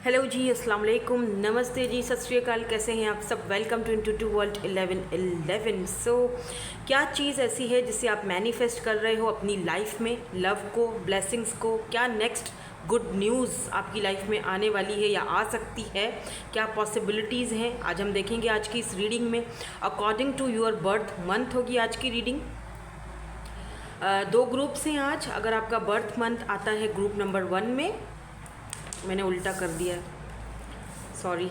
Hello जी, अस्सलाम वालेकुम, नमस्ते जी, सत श्री अकाल। कैसे हैं आप सब? Welcome to into world 1111। क्या चीज़ ऐसी है जिससे आप मैनिफेस्ट कर रहे हो अपनी लाइफ में? लव को, ब्लेसिंग्स को, क्या नेक्स्ट गुड न्यूज़ आपकी लाइफ में आने वाली है या आ सकती है? क्या पॉसिबिलिटीज़ हैं? आज हम देखेंगे आज की इस रीडिंग में। According to your birth month होगी आज की रीडिंग। दो ग्रुप्स हैं आज। अगर आपका बर्थ मंथ आता है ग्रुप नंबर 1 में, मैंने उल्टा कर दिया, sorry.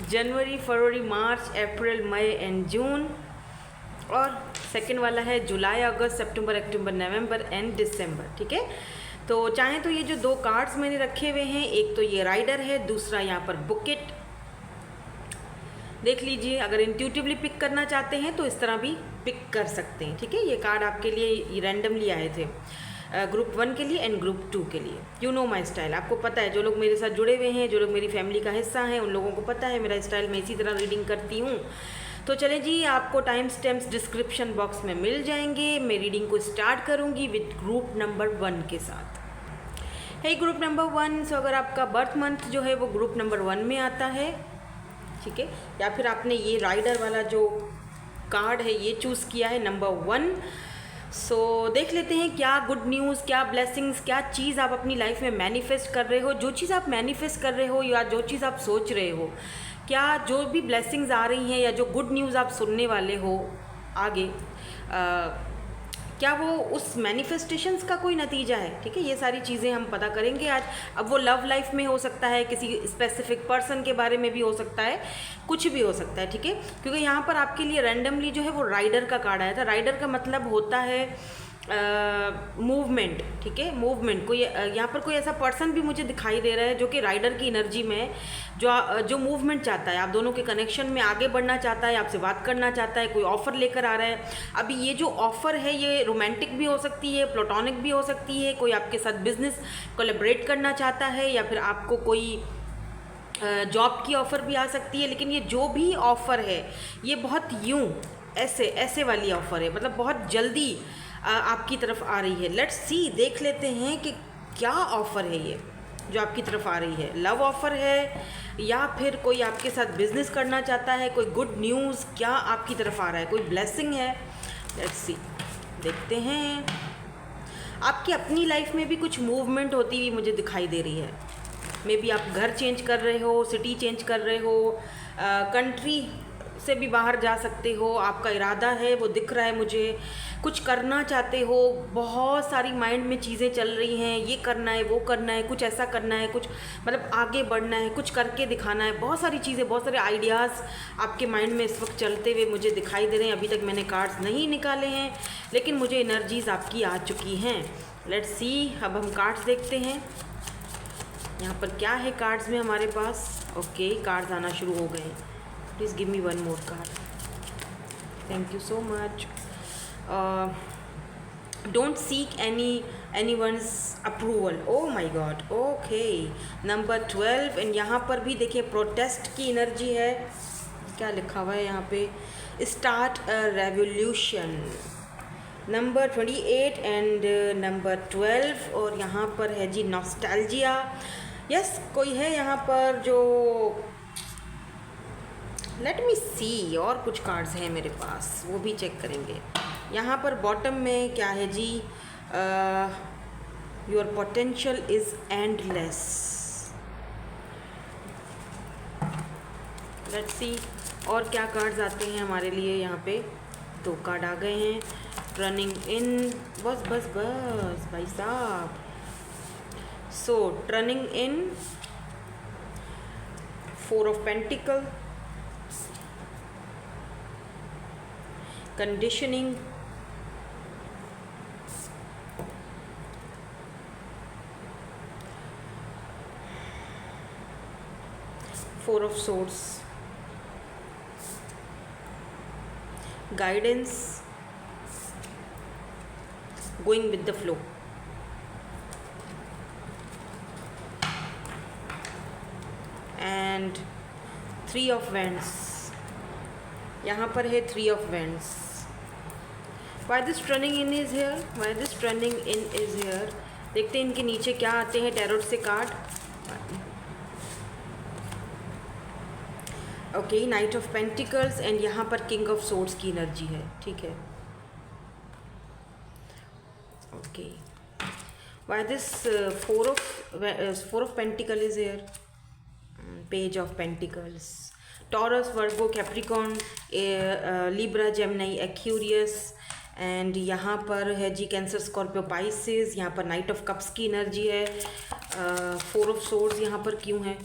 January, February, March, April, May and June. और सेकंड वाला है जुलाई, अगस्त, सितंबर, अक्टूबर, नवंबर एंड दिसंबर। ठीक है, तो चाहे तो ये जो दो कार्ड्स मैंने रखे हुए हैं, एक तो ये राइडर है, दूसरा यहाँ पर बुकेट। देख लीजिए, अगर इंट्यूटिवली पिक करना चाहते हैं तो इस तरह भी पिक कर सकते हैं। ठीक है, ये कार्ड आपके लिए रैंडमली आए थे ग्रुप 1 के लिए एंड ग्रुप 2 के लिए। यू नो माई स्टाइल, आपको पता है, जो लोग मेरे साथ जुड़े हुए हैं, जो लोग मेरी फैमिली का हिस्सा हैं, उन लोगों को पता है मेरा स्टाइल, मैं इसी तरह रीडिंग करती हूँ। तो चलें जी, आपको टाइम स्टैम्प्स डिस्क्रिप्शन बॉक्स में मिल जाएंगे। मैं रीडिंग को स्टार्ट करूँगी विद ग्रुप नंबर 1 के साथ। है ग्रुप नंबर 1। सो अगर आपका बर्थ मंथ जो है वो ग्रुप नंबर 1 में आता है, ठीक है, या फिर आपने ये राइडर वाला जो कार्ड है ये चूज़ किया है नंबर 1। सो देख लेते हैं क्या गुड न्यूज़, क्या ब्लेसिंग्स, क्या चीज़ आप अपनी लाइफ में मैनिफेस्ट कर रहे हो। जो चीज़ आप मैनिफेस्ट कर रहे हो या जो चीज़ आप सोच रहे हो, क्या जो भी ब्लेसिंग्स आ रही हैं या जो गुड न्यूज़ आप सुनने वाले हो आगे, क्या वो उस मैनिफेस्टेशंस का कोई नतीजा है? ठीक है, ये सारी चीज़ें हम पता करेंगे आज। अब वो लव लाइफ में हो सकता है, किसी स्पेसिफिक पर्सन के बारे में भी हो सकता है, कुछ भी हो सकता है। ठीक है, क्योंकि यहाँ पर आपके लिए रैंडमली जो है वो राइडर का कार्ड आया था। राइडर का मतलब होता है मूवमेंट। ठीक है, मूवमेंट। कोई यहाँ पर कोई ऐसा पर्सन भी मुझे दिखाई दे रहा है जो कि राइडर की एनर्जी में है, जो मूवमेंट चाहता है, आप दोनों के कनेक्शन में आगे बढ़ना चाहता है, आपसे बात करना चाहता है, कोई ऑफ़र लेकर आ रहा है। अभी ये जो ऑफ़र है ये रोमांटिक भी हो सकती है, प्लेटोनिक भी हो सकती है, कोई आपके साथ बिजनेस कोलैबोरेट करना चाहता है, या फिर आपको कोई जॉब की ऑफ़र भी आ सकती है। लेकिन ये जो भी ऑफ़र है ये बहुत यूँ ऐसे वाली ऑफ़र है, मतलब बहुत जल्दी आपकी तरफ आ रही है। लेट्स सी, देख लेते हैं कि क्या ऑफ़र है ये जो आपकी तरफ आ रही है। लव ऑफ़र है या फिर कोई आपके साथ बिजनेस करना चाहता है, कोई गुड न्यूज़ क्या आपकी तरफ आ रहा है, कोई ब्लेसिंग है। लेट्स सी, देखते हैं। आपकी अपनी लाइफ में भी कुछ मूवमेंट होती हुई मुझे दिखाई दे रही है। मे बी आप घर चेंज कर रहे हो, सिटी चेंज कर रहे हो, कंट्री से भी बाहर जा सकते हो, आपका इरादा है वो दिख रहा है मुझे। कुछ करना चाहते हो, बहुत सारी माइंड में चीज़ें चल रही हैं, ये करना है, वो करना है, कुछ ऐसा करना है, कुछ मतलब आगे बढ़ना है, कुछ करके दिखाना है। बहुत सारी चीज़ें, बहुत सारे आइडियाज़ आपके माइंड में इस वक्त चलते हुए मुझे दिखाई दे रहे हैं। अभी तक मैंने कार्ड्स नहीं निकाले हैं, लेकिन मुझे एनर्जीज़ आपकी आ चुकी हैं। लेट्स सी, अब हम कार्ड्स देखते हैं यहाँ पर क्या है कार्ड्स में हमारे पास। ओके, कार्ड्स आना शुरू हो गए हैं। Please give me one more card, thank you so much. Don't seek anyone's approval. Oh my God, okay. Number 12। And यहाँ पर भी देखिए प्रोटेस्ट की एनर्जी है। क्या लिखा हुआ है यहाँ पे? Start a revolution. Number 28 and number 12। और यहाँ पर है जी नॉस्टैल्जिया। यस, कोई है यहाँ पर जो, लेट मी सी, और कुछ कार्ड्स हैं मेरे पास, वो भी चेक करेंगे। यहाँ पर बॉटम में क्या है जी? Your potential is endless. Let's see और क्या कार्ड्स आते हैं हमारे लिए। यहाँ पे 2 कार्ड आ गए हैं। टर्निंग इन, बस बस बस भाई साहब। So turning in, 4 of pentacles, conditioning, Four of Swords, guidance, going with the flow, and 3 of Wands। यहाँ पर है 3 of Wands। Why this turning in is here? Why this turning in is here? देखते हैं इनके नीचे क्या आते हैं टैरोट से card. Okay, night of pentacles and यहाँ पर किंग ऑफ सोर्ड्स की एनर्जी है, ठीक है। Okay, why this four of pentacle is here, page of pentacles, Taurus, Virgo, Capricorn, Libra, Gemini, Aquarius and यहाँ पर है जी कैंसर, स्कॉर्पियो, पाइसेस। यहाँ पर नाइट ऑफ कप्स की एनर्जी है। फोर ऑफ सोर्ड्स यहाँ पर क्यों है?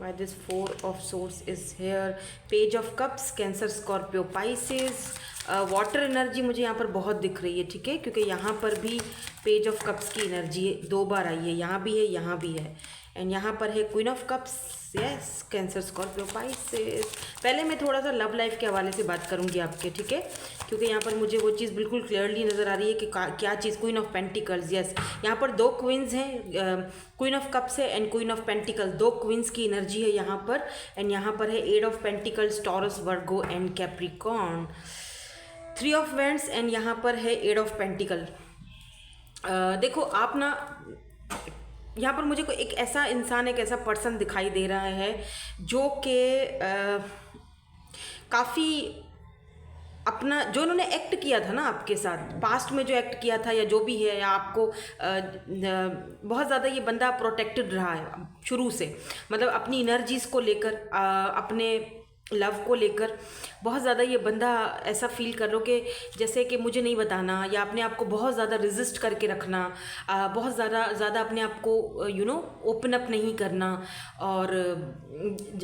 Why this four of swords is here? Page of cups, cancer, Scorpio, Pisces. Water energy मुझे यहाँ पर बहुत दिख रही है, ठीक है, क्योंकि यहाँ पर भी पेज ऑफ कप्स की एनर्जी 2 बार आई है, यहाँ भी है, यहाँ भी है। एंड यहाँ पर है queen of cups, yes, cancer, Scorpio, Pisces. पहले मैं थोड़ा सा लव लाइफ के हवाले से बात करूँगी आपके, ठीक है, क्योंकि यहाँ पर मुझे वो चीज़ बिल्कुल क्लियरली नज़र आ रही है कि क्या चीज़। क्वीन ऑफ पेंटिकल्स, यस, यहाँ पर 2 क्वींस हैं, क्वीन ऑफ कप्स है and queen of pentacles, 2 queens की एनर्जी है यहाँ पर। एंड यहाँ पर है 8 of pentacles, Taurus, Virgo and Capricorn, 3 of wands and यहाँ पर है 8 ऑफ पेंटिकल। देखो आप ना, यहाँ पर मुझे कोई एक ऐसा इंसान, एक ऐसा पर्सन दिखाई दे रहा है जो कि काफ़ी अपना, जो उन्होंने एक्ट किया था ना आपके साथ पास्ट में, जो एक्ट किया था या जो भी है, या आपको बहुत ज़्यादा ये बंदा प्रोटेक्टेड रहा है शुरू से, मतलब अपनी एनर्जीज़ को लेकर, अपने लव को लेकर बहुत ज़्यादा ये बंदा ऐसा फील कर लो कि जैसे कि मुझे नहीं बताना, या अपने आप को बहुत ज़्यादा रेजिस्ट करके रखना, बहुत ज़्यादा अपने आप को ओपन अप नहीं करना। और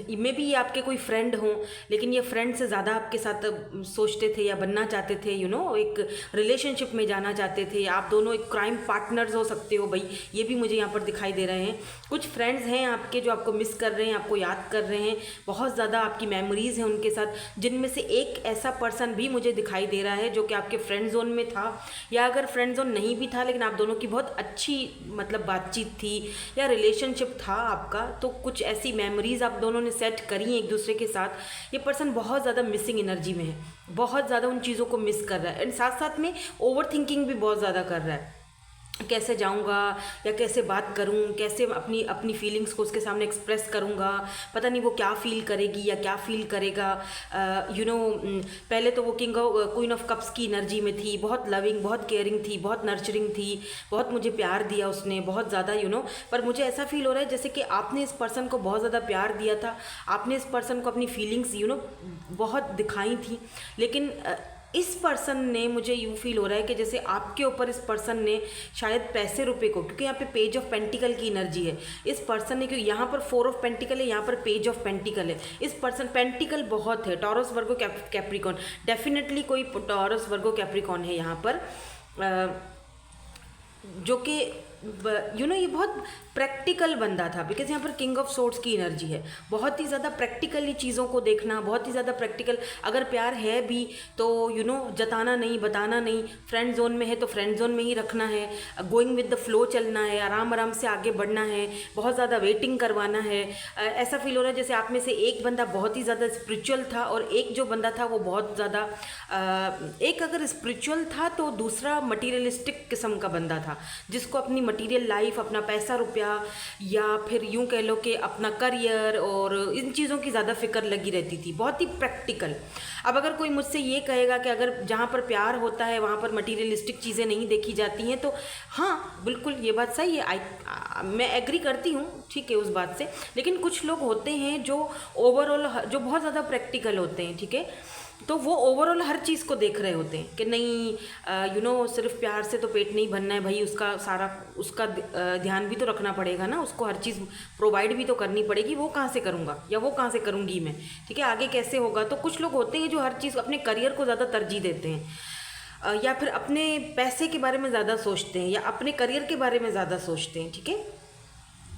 मे बी ये आपके कोई फ्रेंड हों, लेकिन ये फ्रेंड से ज़्यादा आपके साथ सोचते थे या बनना चाहते थे, एक रिलेशनशिप में जाना चाहते थे। आप दोनों एक क्राइम पार्टनर्स हो सकते हो भाई, ये भी मुझे यहाँ पर दिखाई दे रहे हैं। कुछ फ्रेंड्स हैं आपके जो आपको मिस कर रहे हैं, आपको याद कर रहे हैं, बहुत ज़्यादा आपकी मेमोरीज़ हैं उनके साथ, जिनमें से एक ऐसा पर्सन भी मुझे दिखाई दे रहा है जो कि आपके फ्रेंड जोन में था, या अगर फ्रेंड जोन नहीं भी था लेकिन आप दोनों की बहुत अच्छी मतलब बातचीत थी या रिलेशनशिप था आपका, तो कुछ ऐसी मेमोरीज आप दोनों ने सेट करी एक दूसरे के साथ। ये पर्सन बहुत ज़्यादा मिसिंग एनर्जी में है, बहुत ज़्यादा उन चीज़ों को मिस कर रहा है, एंड साथ साथ में ओवर थिंकिंग भी बहुत ज़्यादा कर रहा है, कैसे जाऊंगा या कैसे बात करूं, कैसे अपनी फीलिंग्स को उसके सामने एक्सप्रेस करूंगा, पता नहीं वो क्या फ़ील करेगी या क्या फ़ील करेगा। पहले तो वो क्वीन ऑफ कप्स की एनर्जी में थी, बहुत लविंग, बहुत केयरिंग थी, बहुत नर्चरिंग थी, बहुत मुझे प्यार दिया उसने, बहुत ज़्यादा पर मुझे ऐसा फील हो रहा है जैसे कि आपने इस पर्सन को बहुत ज़्यादा प्यार दिया था, आपने इस पर्सन को अपनी फीलिंग्स बहुत दिखाई थी, लेकिन इस पर्सन ने, मुझे यूँ फील हो रहा है कि जैसे आपके ऊपर इस पर्सन ने शायद पैसे रुपए को, क्योंकि यहाँ पे पेज ऑफ पेंटिकल की एनर्जी है, इस पर्सन ने, क्योंकि यहाँ पर 4 ऑफ पेंटिकल है, यहाँ पर पेज ऑफ पेंटिकल है, इस पर्सन पेंटिकल बहुत है, टॉरस, वर्गो, कैप्रिकॉन, डेफिनेटली कोई टॉरस, वर्गो, कैप्रिकॉन है यहाँ पर, जो कि ये बहुत प्रैक्टिकल बंदा था, बिकॉज यहाँ पर किंग ऑफ सोर्ड्स की एनर्जी है, बहुत ही ज़्यादा प्रैक्टिकली चीज़ों को देखना, बहुत ही ज़्यादा प्रैक्टिकल। अगर प्यार है भी तो जताना नहीं, बताना नहीं, फ्रेंड जोन में है तो फ्रेंड जोन में ही रखना है, गोइंग विद द फ्लो चलना है, आराम आराम से आगे बढ़ना है, बहुत ज़्यादा वेटिंग करवाना है। ऐसा फील हो रहा है जैसे आप में से एक बंदा बहुत ही ज़्यादा स्पिरिचुअल था और एक जो बंदा था वो बहुत ज़्यादा, एक अगर स्पिरिचुअल था तो दूसरा मटीरियलिस्टिक किस्म का बंदा था, जिसको अपनी मटीरियल लाइफ, अपना पैसा रुपया, या फिर यूं कह लो कि अपना करियर और इन चीज़ों की ज़्यादा फिक्र लगी रहती थी, बहुत ही प्रैक्टिकल। अब अगर कोई मुझसे ये कहेगा कि अगर जहाँ पर प्यार होता है वहाँ पर मटीरियलिस्टिक चीज़ें नहीं देखी जाती हैं, तो हाँ बिल्कुल ये बात सही है, मैं एग्री करती हूँ, ठीक है, उस बात से। लेकिन कुछ लोग होते हैं जो ओवरऑल जो बहुत ध्यादा प्रैक्टिकल होते हैं, ठीक है, तो वो ओवरऑल हर चीज़ को देख रहे होते हैं कि नहीं सिर्फ प्यार से तो पेट नहीं भरना है भाई, उसका ध्यान भी तो रखना पड़ेगा ना, उसको हर चीज़ प्रोवाइड भी तो करनी पड़ेगी, वो कहाँ से करूँगा या वो कहाँ से करूँगी मैं, ठीक है, आगे कैसे होगा। तो कुछ लोग होते हैं जो हर चीज़, अपने करियर को ज़्यादा तरजीह देते हैं, या फिर अपने पैसे के बारे में ज़्यादा सोचते हैं, या अपने करियर के बारे में ज़्यादा सोचते हैं, ठीक है,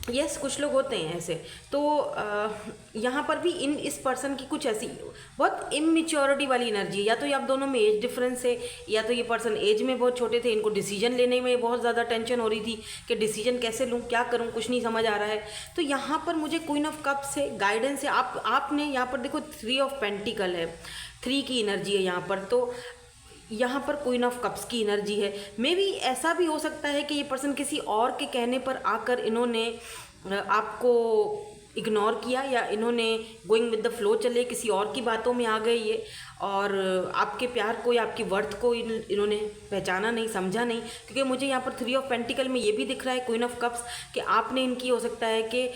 यस, कुछ लोग होते हैं ऐसे। तो यहाँ पर भी इस पर्सन की कुछ ऐसी बहुत इमेच्योरिटी वाली एनर्जी है, या तो ये आप दोनों में एज डिफरेंस है, या तो ये पर्सन एज में बहुत छोटे थे, इनको डिसीजन लेने में बहुत ज़्यादा टेंशन हो रही थी कि डिसीजन कैसे लूँ, क्या करूँ, कुछ नहीं समझ आ रहा है। तो यहाँ पर मुझे क्वीन ऑफ कप्स है, गाइडेंस है, आपने यहाँ पर देखो 3 ऑफ पेंटिकल है, 3 की एनर्जी है यहाँ पर। तो यहाँ पर क्वीन ऑफ कप्स की एनर्जी है। मे बी ऐसा भी हो सकता है कि ये पर्सन किसी और के कहने पर आकर इन्होंने आपको इग्नोर किया, या इन्होंने गोइंग विद द फ्लो चले, किसी और की बातों में आ गए ये, और आपके प्यार को या आपकी वर्थ को इन्होंने पहचाना नहीं, समझा नहीं। क्योंकि मुझे यहाँ पर 3 ऑफ पेंटिकल में ये भी दिख रहा है, क्वीन ऑफ कप्स, कि आपने इनकी हो सकता है कि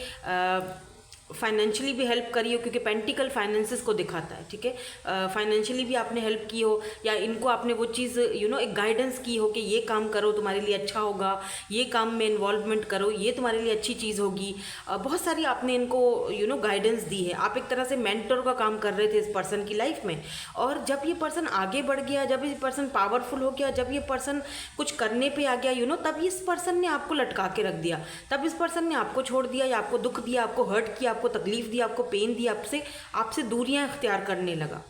फाइनेंशियली भी हेल्प करी हो, क्योंकि पेंटिकल फाइनेंसेस को दिखाता है, ठीक है। फाइनेंशियली भी आपने हेल्प की हो, या इनको आपने वो चीज़ एक गाइडेंस की हो कि ये काम करो तुम्हारे लिए अच्छा होगा, ये काम में इन्वॉल्वमेंट करो, ये तुम्हारे लिए अच्छी चीज़ होगी। बहुत सारी आपने इनको गाइडेंस दी है। आप एक तरह से मेंटर का काम कर रहे थे इस पर्सन की लाइफ में। और जब ये पर्सन आगे बढ़ गया, जब ये पर्सन पावरफुल हो गया, जब ये पर्सन कुछ करने पे आ गया तब इस पर्सन ने आपको लटका के रख दिया, तब इस पर्सन ने आपको छोड़ दिया, या आपको दुख दिया, आपको हर्ट किया, आपको तकलीफ दी, आपको पेन दी, आपसे दूरियां इख्तियार करने लगा,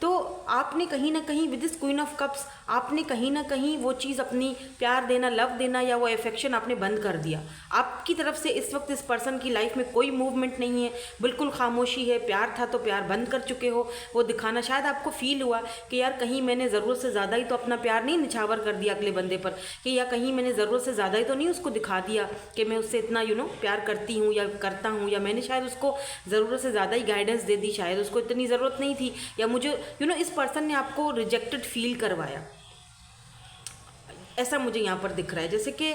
तो आपने कहीं ना कहीं with this queen of cups आपने कहीं ना कहीं वो चीज़, अपनी प्यार देना, लव देना, या वो अफेक्शन आपने बंद कर दिया। आपकी तरफ से इस वक्त इस पर्सन की लाइफ में कोई मूवमेंट नहीं है, बिल्कुल खामोशी है। प्यार था तो प्यार बंद कर चुके हो। वो दिखाना, शायद आपको फील हुआ कि यार कहीं मैंने ज़रूरत से ज़्यादा ही तो अपना प्यार नहीं निछावर कर दिया अगले बंदे पर, कि या कहीं मैंने ज़रूरत से ज़्यादा ही तो नहीं उसको दिखा दिया कि मैं उससे इतना प्यार करती हूँ या करता हूँ, या मैंने शायद उसको ज़रूरत से ज़्यादा ही गाइडेंस दे दी, शायद उसको इतनी ज़रूरत नहीं थी, या मुझे इस पर्सन ने आपको रिजेक्टेड फील करवाया। ऐसा मुझे यहाँ पर दिख रहा है, जैसे कि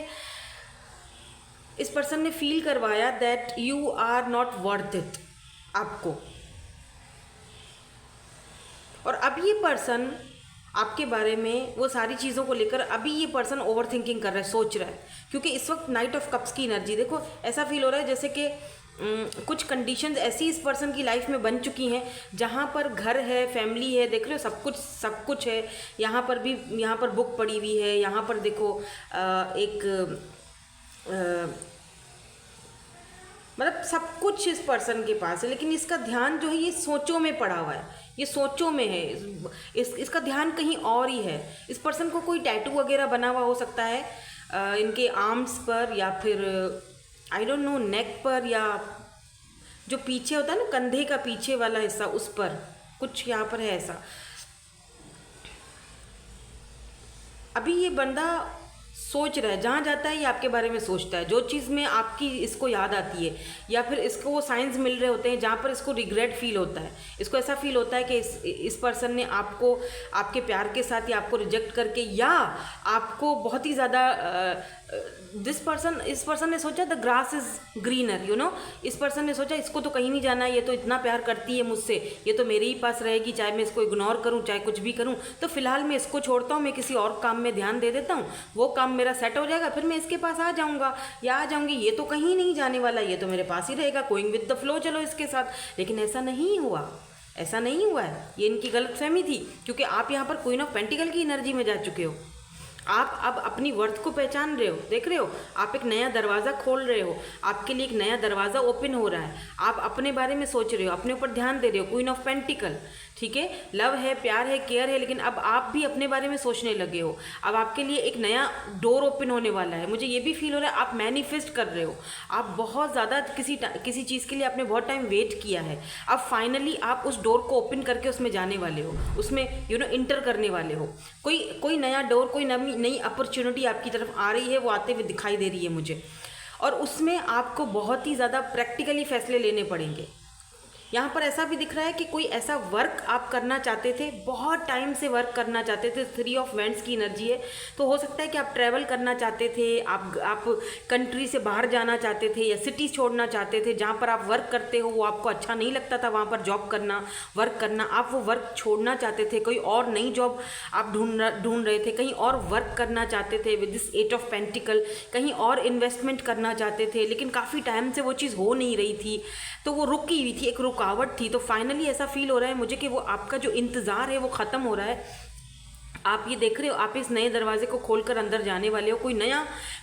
इस पर्सन ने फील करवाया that you are not worth it आपको। और अब ये पर्सन आपके बारे में वो सारी चीज़ों को लेकर अभी ये पर्सन ओवर थिंकिंग कर रहा है, सोच रहा है, क्योंकि इस वक्त नाइट ऑफ कप्स की एनर्जी देखो, ऐसा फील हो रहा है जैसे कि कुछ कंडीशंस ऐसी इस पर्सन की लाइफ में बन चुकी हैं जहाँ पर घर है, फैमिली है, देख रहे हो, सब कुछ है। यहाँ पर बुक पड़ी हुई है, यहाँ पर देखो मतलब सब कुछ इस पर्सन के पास है, लेकिन इसका ध्यान जो है ये सोचों में पड़ा हुआ है, ये सोचों में है, इसका ध्यान कहीं और ही है। इस पर्सन को कोई टैटू वगैरह बना हुआ हो सकता है इनके आर्म्स पर, या फिर आई डोंट नो नेक पर, या जो पीछे होता है ना कंधे का पीछे वाला हिस्सा, उस पर कुछ यहाँ पर है ऐसा। अभी ये बंदा सोच रहा है, जहाँ जाता है ये आपके बारे में सोचता है, जो चीज़ में आपकी इसको याद आती है, या फिर इसको वो साइंस मिल रहे होते हैं जहाँ पर इसको रिग्रेट फील होता है। इसको ऐसा फील होता है कि इस पर्सन ने आपको आपके प्यार के साथ, या आपको रिजेक्ट करके, या आपको बहुत ही ज़्यादा इस पर्सन ने सोचा द ग्रास इज़ ग्रीनर, इस पर्सन ने सोचा इसको तो कहीं नहीं जाना, ये तो इतना प्यार करती है मुझसे, ये तो मेरे ही पास रहेगी, चाहे मैं इसको इग्नोर करूं, चाहे कुछ भी करूं, तो फिलहाल मैं इसको छोड़ता हूं, मैं किसी और काम में ध्यान दे देता हूं, वो काम मेरा सेट हो जाएगा, फिर मैं इसके पास आ जाऊंगा या आ जाऊंगी, ये तो कहीं नहीं जाने वाला, ये तो मेरे पास ही रहेगा, गोइंग विद द फ्लो, चलो इसके साथ। लेकिन ऐसा नहीं हुआ, ऐसा नहीं हुआ है, ये इनकी गलतफहमी थी, क्योंकि आप यहाँ पर क्वीन ऑफ पेंटिकल की एनर्जी में जा चुके हो। आप अब अपनी वर्थ को पहचान रहे हो, देख रहे हो, आप एक नया दरवाज़ा खोल रहे हो, आपके लिए एक नया दरवाज़ा ओपन हो रहा है, आप अपने बारे में सोच रहे हो, अपने ऊपर ध्यान दे रहे हो, क्वीन ऑफ पेंटिकल, ठीक है, लव है, प्यार है, केयर है, लेकिन अब आप भी अपने बारे में सोचने लगे हो। अब आपके लिए एक नया डोर ओपन होने वाला है। मुझे ये भी फील हो रहा है आप मैनिफेस्ट कर रहे हो, आप बहुत ज़्यादा किसी चीज़ के लिए आपने बहुत टाइम वेट किया है, अब फाइनली आप उस डोर को ओपन करके उसमें जाने वाले हो, उसमें इंटर करने वाले हो। कोई नया डोर, कोई नई अपॉर्चुनिटी आपकी तरफ आ रही है, वो आते हुए दिखाई दे रही है मुझे, और उसमें आपको बहुत ही ज़्यादा प्रैक्टिकली फैसले लेने पड़ेंगे। यहाँ पर ऐसा भी दिख रहा है कि कोई ऐसा वर्क आप करना चाहते थे, बहुत टाइम से वर्क करना चाहते थे, 3 ऑफ वैंड्स की एनर्जी है, तो हो सकता है कि आप ट्रैवल करना चाहते थे, आप कंट्री से बाहर जाना चाहते थे, या सिटी छोड़ना चाहते थे, जहाँ पर आप वर्क करते हो वो आपको अच्छा नहीं लगता था, वहाँ पर जॉब करना, वर्क करना, आप वो वर्क छोड़ना चाहते थे, कोई और नई जॉब आप ढूंढ रहे थे, कहीं और वर्क करना चाहते थे विद दिस 8 ऑफ पेंटिकल, कहीं और इन्वेस्टमेंट करना चाहते थे, लेकिन काफ़ी टाइम से वो चीज़ हो नहीं रही थी, तो वो रुकी हुई थी, एक रुकावट थी। तो फाइनली ऐसा फील हो रहा है मुझे कि वो आपका जो इंतज़ार है वो ख़त्म हो रहा है। आप ये देख रहे हो, आप इस नए दरवाजे को खोलकर अंदर जाने वाले हो,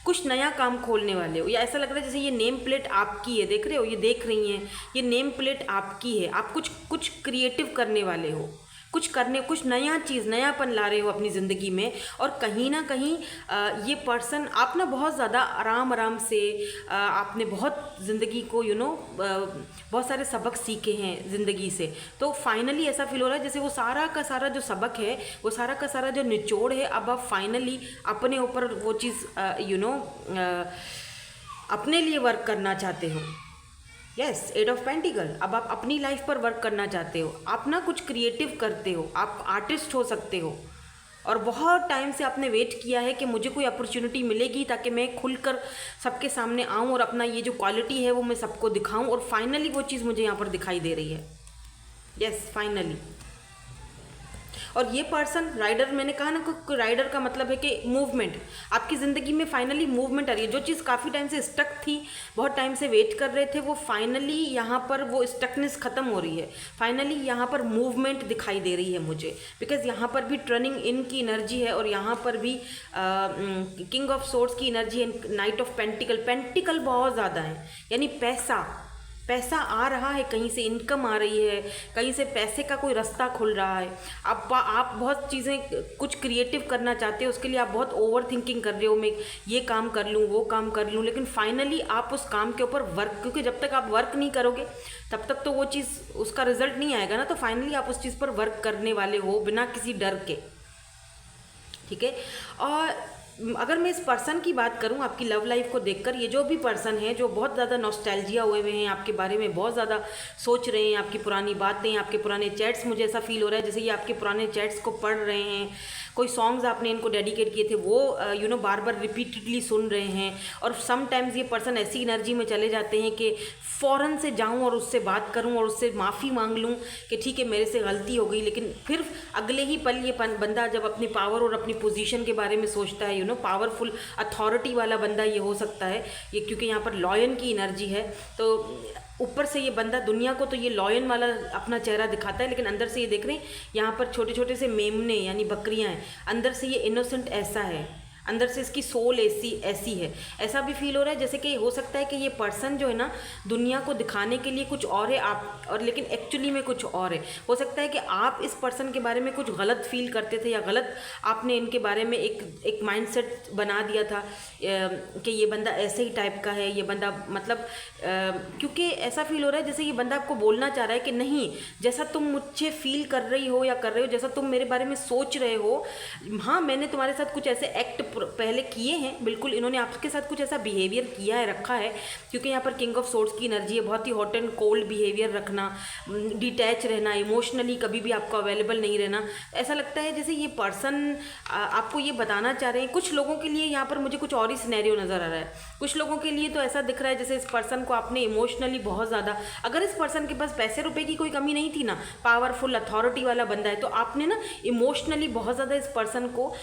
कुछ नया काम खोलने वाले हो, या ऐसा लग रहा है जैसे ये नेम प्लेट आपकी है, देख रहे हो, ये देख रही हैं, ये नेम प्लेट आपकी है, आप कुछ क्रिएटिव करने वाले हो, कुछ करने, कुछ नया चीज़, नयापन ला रहे हो अपनी ज़िंदगी में। और कहीं ना कहीं ये पर्सन, आप ना बहुत ज़्यादा आराम आराम से आपने बहुत ज़िंदगी को बहुत सारे सबक सीखे हैं ज़िंदगी से। तो फाइनली ऐसा फील हो रहा है जैसे वो सारा का सारा जो सबक है, वो सारा का सारा जो निचोड़ है, अब आप फाइनली अपने ऊपर वो चीज़ अपने लिए वर्क करना चाहते हो। यस, 8 ऑफ पेंटिकल, अब आप अपनी लाइफ पर वर्क करना चाहते हो। आप ना कुछ क्रिएटिव करते हो, आप आर्टिस्ट हो सकते हो, और बहुत टाइम से आपने वेट किया है कि मुझे कोई अपॉर्चुनिटी मिलेगी ताकि मैं खुलकर सबके सामने आऊँ और अपना ये जो क्वालिटी है वो मैं सबको दिखाऊं, और फाइनली वो चीज़ मुझे यहाँ पर दिखाई दे रही है। Yes, finally. और ये पर्सन राइडर, मैंने कहा ना कि राइडर का मतलब है कि मूवमेंट, आपकी ज़िंदगी में फाइनली मूवमेंट आ रही है। जो चीज़ काफ़ी टाइम से स्टक थी, बहुत टाइम से वेट कर रहे थे, वो फाइनली यहाँ पर वो स्टकनेस ख़त्म हो रही है। फाइनली यहाँ पर मूवमेंट दिखाई दे रही है मुझे, बिकॉज यहाँ पर भी टर्निंग इन की एनर्जी है, और यहाँ पर भी किंग ऑफ सोर्ड्स की एनर्जी है, नाइट ऑफ पेंटिकल। पेंटिकल बहुत ज़्यादा है, यानी पैसा आ रहा है, कहीं से इनकम आ रही है, कहीं से पैसे का कोई रास्ता खुल रहा है। आप बहुत चीज़ें कुछ क्रिएटिव करना चाहते हो, उसके लिए आप बहुत ओवर थिंकिंग कर रहे हो, मैं ये काम कर लूँ, वो काम कर लूँ, लेकिन फाइनली आप उस काम के ऊपर वर्क, क्योंकि जब तक आप वर्क नहीं करोगे तब तक तो वो चीज़, उसका रिजल्ट नहीं आएगा ना। तो फाइनली आप उस चीज़ पर वर्क करने वाले हो बिना किसी डर के, ठीक है। और अगर मैं इस पर्सन की बात करूं, आपकी लव लाइफ को देखकर, ये जो भी पर्सन है जो बहुत ज़्यादा नॉस्टैल्जिया हुए हुए हैं, आपके बारे में बहुत ज़्यादा सोच रहे हैं, आपकी पुरानी बातें, आपके पुराने चैट्स, मुझे ऐसा फील हो रहा है जैसे ये आपके पुराने चैट्स को पढ़ रहे हैं, कोई सॉन्ग्स आपने इनको डेडिकेट किए थे वो बार बार रिपीटेडली सुन रहे हैं। और समटाइम्स ये पर्सन ऐसी एनर्जी में चले जाते हैं कि फ़ौरन से जाऊं और उससे बात करूं और उससे माफ़ी मांग लूं कि ठीक है मेरे से गलती हो गई, लेकिन फिर अगले ही पल ये बंदा जब अपनी पावर और अपनी पोजीशन के बारे में सोचता है, पावरफुल अथॉरिटी वाला बंदा ये हो सकता है ये, क्योंकि यहाँ पर लॉयन की एनर्जी है। तो ऊपर से ये बंदा दुनिया को तो ये लॉयन वाला अपना चेहरा दिखाता है, लेकिन अंदर से ये देख रहे हैं यहाँ पर छोटे छोटे से मेमने यानी बकरियाँ हैं, अंदर से ये इनोसेंट ऐसा है, अंदर से इसकी सोल ऐसी है। ऐसा भी फील हो रहा है जैसे कि हो सकता है कि ये पर्सन जो है ना, दुनिया को दिखाने के लिए कुछ और है आप, और लेकिन एक्चुअली में कुछ और है। हो सकता है कि आप इस पर्सन के बारे में कुछ गलत फील करते थे, या गलत आपने इनके बारे में एक माइंडसेट बना दिया था कि ये बंदा ऐसे ही टाइप का है, ये बंदा मतलब क्योंकि ऐसा फील हो रहा है जैसे ये बंदा आपको बोलना चाह रहा है कि नहीं, जैसा तुम मुझे फील कर रही हो या कर रहे हो, जैसा तुम मेरे बारे में सोच रहे हो, हाँ मैंने तुम्हारे साथ कुछ ऐसे एक्ट पहले किए हैं, बिल्कुल इन्होंने आपके साथ कुछ ऐसा बिहेवियर किया है, रखा है, क्योंकि यहाँ पर किंग ऑफ सोर्ड्स की एनर्जी है, बहुत ही हॉट एंड कोल्ड बिहेवियर रखना, डिटैच रहना, इमोशनली कभी भी आपको अवेलेबल नहीं रहना। ऐसा लगता है जैसे ये पर्सन आपको ये बताना चाह रहे हैं। कुछ लोगों के लिए यहाँ पर मुझे कुछ और ही सिनेरियो नज़र आ रहा है, कुछ लोगों के लिए तो ऐसा दिख रहा है जैसे इस पर्सन को आपने इमोशनली बहुत ज़्यादा, अगर इस पर्सन के पास पैसे रुपए की कोई कमी नहीं थी ना, पावरफुल अथॉरिटी वाला बंदा है, तो आपने ना इमोशनली बहुत ज़्यादा इस पर्सन को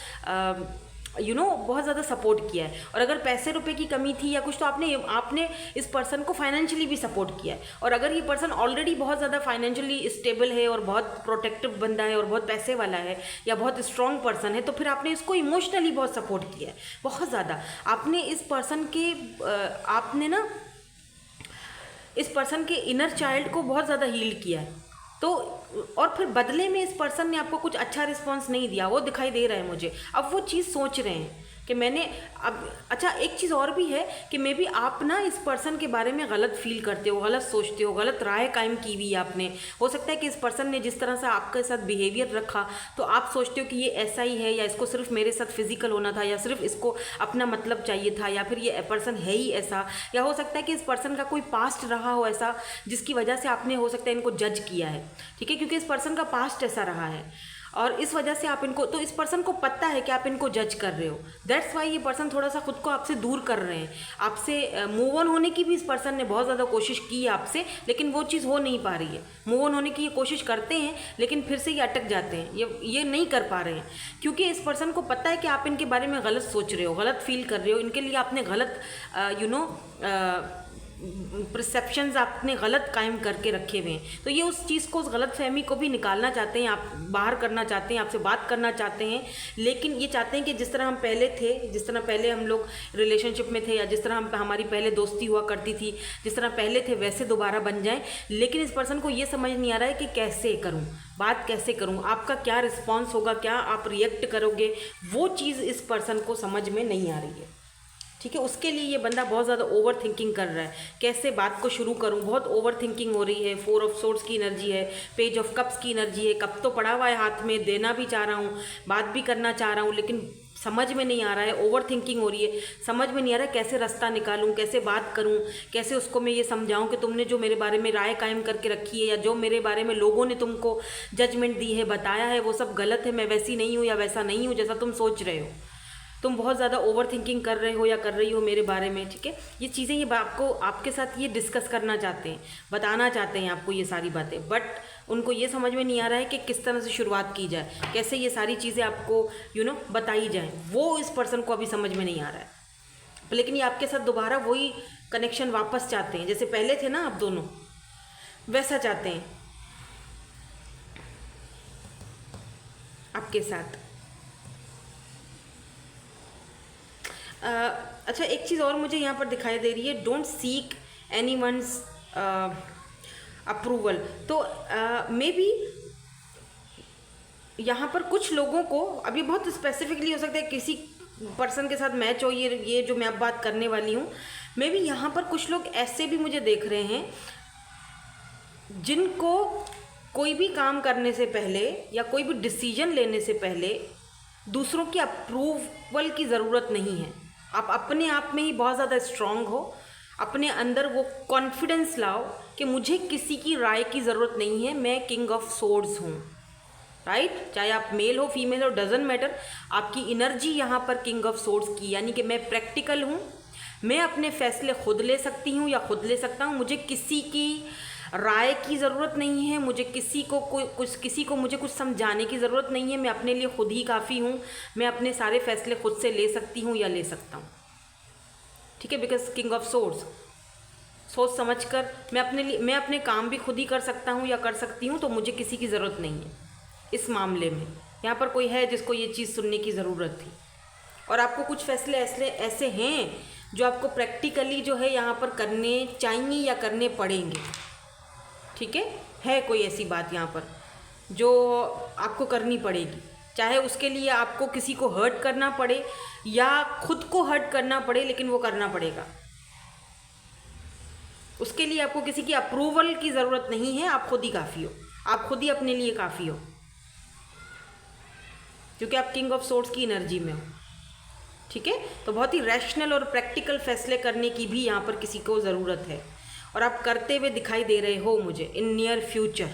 बहुत ज़्यादा सपोर्ट किया है। और अगर पैसे रुपए की कमी थी या कुछ, तो आपने इस पर्सन को फाइनेंशियली भी सपोर्ट किया है। और अगर ये पर्सन ऑलरेडी बहुत ज़्यादा फाइनेंशियली स्टेबल है और बहुत प्रोटेक्टिव बंदा है और बहुत पैसे वाला है या बहुत स्ट्रॉन्ग पर्सन है, तो फिर आपने इसको इमोशनली बहुत सपोर्ट किया है, बहुत ज़्यादा। आपने इस पर्सन के आपने ना इस पर्सन के इनर चाइल्ड को बहुत ज़्यादा हील किया है। तो और फिर बदले में इस पर्सन ने आपको कुछ अच्छा रिस्पॉन्स नहीं दिया, वो दिखाई दे रहा है मुझे। अब वो चीज़ सोच रहे हैं कि मैंने अब अच्छा, एक चीज़ और भी है कि मे बी आप ना इस पर्सन के बारे में गलत फील करते हो, गलत सोचते हो, गलत राय कायम की हुई है आपने। हो सकता है कि इस पर्सन ने जिस तरह से आपके साथ बिहेवियर रखा, तो आप सोचते हो कि ये ऐसा ही है, या इसको सिर्फ मेरे साथ फिजिकल होना था, या सिर्फ इसको अपना मतलब चाहिए था, या फिर ये पर्सन है ही ऐसा। या हो सकता है कि इस पर्सन का कोई पास्ट रहा हो ऐसा, जिसकी वजह से आपने हो सकता है इनको जज किया है, ठीक है, क्योंकि इस पर्सन का पास्ट ऐसा रहा है और इस वजह से आप इनको, तो इस पर्सन को पता है कि आप इनको जज कर रहे हो। दैट्स वाई ये पर्सन थोड़ा सा खुद को आपसे दूर कर रहे हैं। आपसे मूव ऑन होने की भी इस पर्सन ने बहुत ज़्यादा कोशिश की है आपसे, लेकिन वो चीज़ हो नहीं पा रही है। मूव ऑन होने की ये कोशिश करते हैं, लेकिन फिर से ये अटक जाते हैं, ये नहीं कर पा रहे हैं, क्योंकि इस पर्सन को पता है कि आप इनके बारे में गलत सोच रहे हो, गलत फील कर रहे हो, इनके लिए आपने गलत परसेप्शंस आपने गलत कायम करके रखे हुए हैं। तो ये उस चीज़ को, उस गलत फहमी को भी निकालना चाहते हैं, आप बाहर करना चाहते हैं, आपसे बात करना चाहते हैं। लेकिन ये चाहते हैं कि जिस तरह हम पहले थे, जिस तरह पहले हम लोग रिलेशनशिप में थे, या जिस तरह हमारी पहले दोस्ती हुआ करती थी, जिस तरह पहले थे, वैसे दोबारा बन जाएं। लेकिन इस पर्सन को ये समझ नहीं आ रहा है कि कैसे करूं, बात कैसे करूं, आपका क्या रिस्पॉन्स होगा, क्या आप रिएक्ट करोगे, वो चीज़ इस पर्सन को समझ में नहीं आ रही है। ठीक है, उसके लिए ये बंदा बहुत ज़्यादा ओवर थिंकिंग कर रहा है, कैसे बात को शुरू करूं, बहुत ओवर थिंकिंग हो रही है। 4 ऑफ सोर्ड्स की एनर्जी है, पेज ऑफ कप्स की एनर्जी है, कप तो पड़ा हुआ है हाथ में, देना भी चाह रहा हूँ, बात भी करना चाह रहा हूँ, लेकिन समझ में नहीं आ रहा है, ओवर थिंकिंग हो रही है, समझ में नहीं आ रहा है कैसे रास्ता निकालूं, कैसे बात करूं, कैसे उसको मैं ये समझाऊं कि तुमने जो मेरे बारे में राय कायम करके रखी है, या जो मेरे बारे में लोगों ने तुमको जजमेंट दी है, बताया है, वो सब गलत है, मैं वैसी नहीं हूँ या वैसा नहीं हूँ जैसा तुम सोच रहे हो, तुम बहुत ज़्यादा ओवर थिंकिंग कर रहे हो या कर रही हो मेरे बारे में। ठीक है, ये चीज़ें ये आपको, आपके साथ ये डिस्कस करना चाहते हैं, बताना चाहते हैं आपको ये सारी बातें, बट उनको ये समझ में नहीं आ रहा है कि किस तरह से शुरुआत की जाए, कैसे ये सारी चीज़ें आपको बताई जाएँ, वो इस पर्सन को अभी समझ में नहीं आ रहा है। लेकिन ये आपके साथ दोबारा वही कनेक्शन वापस चाहते हैं, जैसे पहले थे ना आप दोनों, वैसा चाहते हैं आपके साथ। अच्छा, एक चीज़ और मुझे यहाँ पर दिखाई दे रही है, don't seek any one's approval. तो मे बी यहाँ पर कुछ लोगों को, अभी बहुत स्पेसिफिकली हो सकता है किसी पर्सन के साथ मैच हो ये जो मैं अब बात करने वाली हूँ, मे बी यहाँ पर कुछ लोग ऐसे भी मुझे देख रहे हैं जिनको कोई भी काम करने से पहले या कोई भी डिसीजन लेने से पहले दूसरों की अप्रूवल की ज़रूरत नहीं है। आप अपने आप में ही बहुत ज़्यादा स्ट्रांग हो, अपने अंदर वो कॉन्फिडेंस लाओ कि मुझे किसी की राय की ज़रूरत नहीं है, मैं किंग ऑफ सोर्ड्स हूँ, राइट? चाहे आप मेल हो फीमेल हो, डजेंट मैटर, आपकी एनर्जी यहाँ पर किंग ऑफ सोर्ड्स की, यानी कि मैं प्रैक्टिकल हूँ, मैं अपने फैसले खुद ले सकती हूँ या खुद ले सकता हूँ, मुझे किसी की राय की ज़रूरत नहीं है, मुझे किसी को मुझे कुछ समझाने की ज़रूरत नहीं है, मैं अपने लिए खुद ही काफ़ी हूँ, मैं अपने सारे फैसले खुद से ले सकती हूँ या ले सकता हूँ। ठीक है, बिकॉज किंग ऑफ सोर्ड्स, सोच समझ कर मैं अपने काम भी खुद ही कर सकता हूँ या कर सकती हूँ, तो मुझे किसी की ज़रूरत नहीं है इस मामले में। यहाँ पर कोई है जिसको ये चीज़ सुनने की ज़रूरत थी, और आपको कुछ फैसले ऐसे हैं जो आपको प्रैक्टिकली जो है यहाँ पर करने चाहिए या करने पड़ेंगे। ठीक है कोई ऐसी बात यहाँ पर जो आपको करनी पड़ेगी, चाहे उसके लिए आपको किसी को हर्ट करना पड़े या खुद को हर्ट करना पड़े, लेकिन वो करना पड़ेगा। उसके लिए आपको किसी की अप्रूवल की ज़रूरत नहीं है, आप खुद ही काफ़ी हो, आप खुद ही अपने लिए काफ़ी हो, क्योंकि आप किंग ऑफ सोर्ड्स की एनर्जी में हो। ठीक है, तो बहुत ही रैशनल और प्रैक्टिकल फैसले करने की भी यहाँ पर किसी को ज़रूरत है, और आप करते हुए दिखाई दे रहे हो मुझे इन नियर फ्यूचर।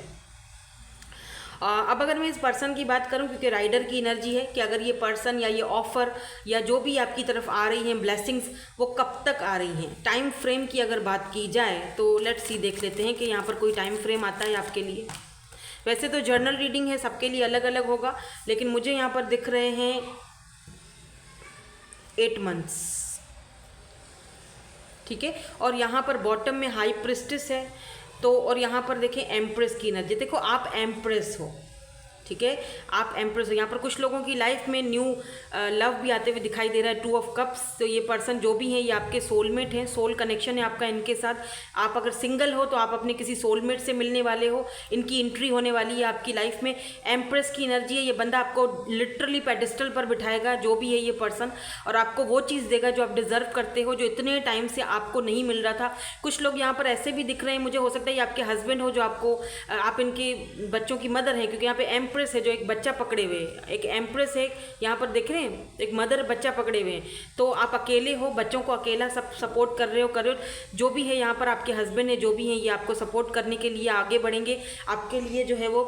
अब अगर मैं इस पर्सन की बात करूं, क्योंकि राइडर की एनर्जी है कि अगर ये पर्सन या ये ऑफ़र या जो भी आपकी तरफ आ रही हैं ब्लेसिंग्स, वो कब तक आ रही हैं, टाइम फ्रेम की अगर बात की जाए तो लेट्स सी, देख लेते हैं कि यहाँ पर कोई टाइम फ्रेम आता है आपके लिए। वैसे तो जर्नल रीडिंग है, सबके लिए अलग अलग होगा, लेकिन मुझे यहाँ पर दिख रहे हैं 8 मंथ्स। ठीक है, और यहाँ पर बॉटम में हाई प्रिस्टेस है, तो और यहाँ पर देखें एम्प्रेस की एनर्जी, देखो आप एम्प्रेस हो। ठीक है, आप एम्प्रेस हो। यहाँ पर कुछ लोगों की लाइफ में न्यू लव भी आते हुए दिखाई दे रहा है, 2 ऑफ कप्स। तो ये पर्सन जो भी है ये आपके सोलमेट हैं, सोल कनेक्शन है आपका इनके साथ। आप अगर सिंगल हो तो आप अपने किसी सोलमेट से मिलने वाले हो, इनकी एंट्री होने वाली है आपकी लाइफ में। एम्प्रेस की एनर्जी है, ये बंदा आपको लिटरली पेडिस्टल पर बिठाएगा, जो भी है ये पर्सन, और आपको वो चीज़ देगा जो आप डिज़र्व करते हो, जो इतने टाइम से आपको नहीं मिल रहा था। कुछ लोग यहाँ पर ऐसे भी दिख रहे हैं मुझे, हो सकता है ये आपके हस्बैंड हो, जो आपको आप इनके बच्चों की मदर है, क्योंकि यहाँ पे एम्प्रेस है जो एक बच्चा पकड़े हुए, एक एम्प्रेस है यहाँ पर देख रहे हैं, एक मदर बच्चा पकड़े हुए हैं। तो आप अकेले हो, बच्चों को अकेला सब सपोर्ट कर रहे हो, जो भी है यहाँ पर आपके हस्बैंड है, जो भी है ये आपको सपोर्ट करने के लिए आगे बढ़ेंगे, आपके लिए जो है वो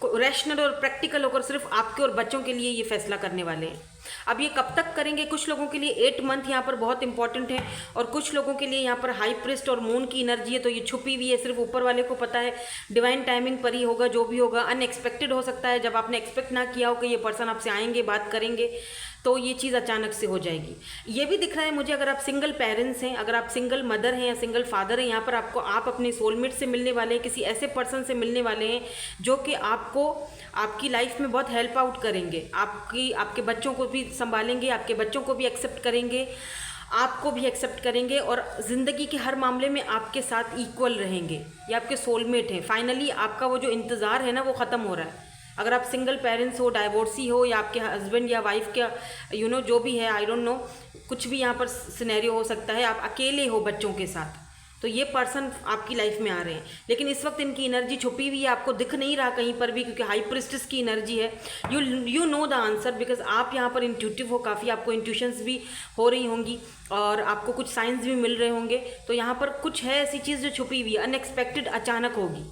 रैशनल और प्रैक्टिकल होकर सिर्फ आपके और बच्चों के लिए ये फैसला करने वाले हैं। अब ये कब तक करेंगे, कुछ लोगों के लिए 8 मंथ यहाँ पर बहुत इंपॉर्टेंट है, और कुछ लोगों के लिए यहाँ पर हाई प्रिस्ट और मून की एनर्जी है, तो ये छुपी हुई है, सिर्फ ऊपर वाले को पता है। डिवाइन टाइमिंग पर ही होगा, जो भी होगा अनएक्सपेक्टेड हो सकता है, जब आपने एक्सपेक्ट ना किया हो कि ये पर्सन आपसे आएंगे, बात करेंगे। तो ये चीज़ अचानक से हो जाएगी। ये भी दिख रहा है मुझे, अगर आप सिंगल पेरेंट्स हैं, अगर आप सिंगल मदर हैं या सिंगल फादर हैं, यहाँ पर आप अपने सोलमेट से मिलने वाले हैं, किसी ऐसे पर्सन से मिलने वाले हैं जो कि आपको आपकी लाइफ में बहुत हेल्प आउट करेंगे, आपके बच्चों को भी संभालेंगे, आपके बच्चों को भी एक्सेप्ट करेंगे, आपको भी एक्सेप्ट करेंगे और ज़िंदगी के हर मामले में आपके साथ इक्वल रहेंगे। ये आपके सोलमेट हैं। फाइनली आपका वो जो इंतज़ार है ना वो ख़त्म हो रहा है। अगर आप सिंगल पेरेंट्स हो, डाइवोर्सी हो, या आपके हस्बैंड या वाइफ का जो भी है, आई डोंट नो, कुछ भी यहाँ पर सिनेरियो हो सकता है, आप अकेले हो बच्चों के साथ, तो ये पर्सन आपकी लाइफ में आ रहे हैं। लेकिन इस वक्त इनकी एनर्जी छुपी हुई है, आपको दिख नहीं रहा कहीं पर भी, क्योंकि हाई प्रिस्टेस की एनर्जी है। You know the answer, because आप यहाँ पर इंट्यूटिव हो काफ़ी, आपको इंट्यूशंस भी हो रही होंगी और आपको कुछ साइंस भी मिल रहे होंगे। तो यहाँ पर कुछ है ऐसी चीज़ जो छुपी हुई है, अनएक्सपेक्टेड, अचानक होगी।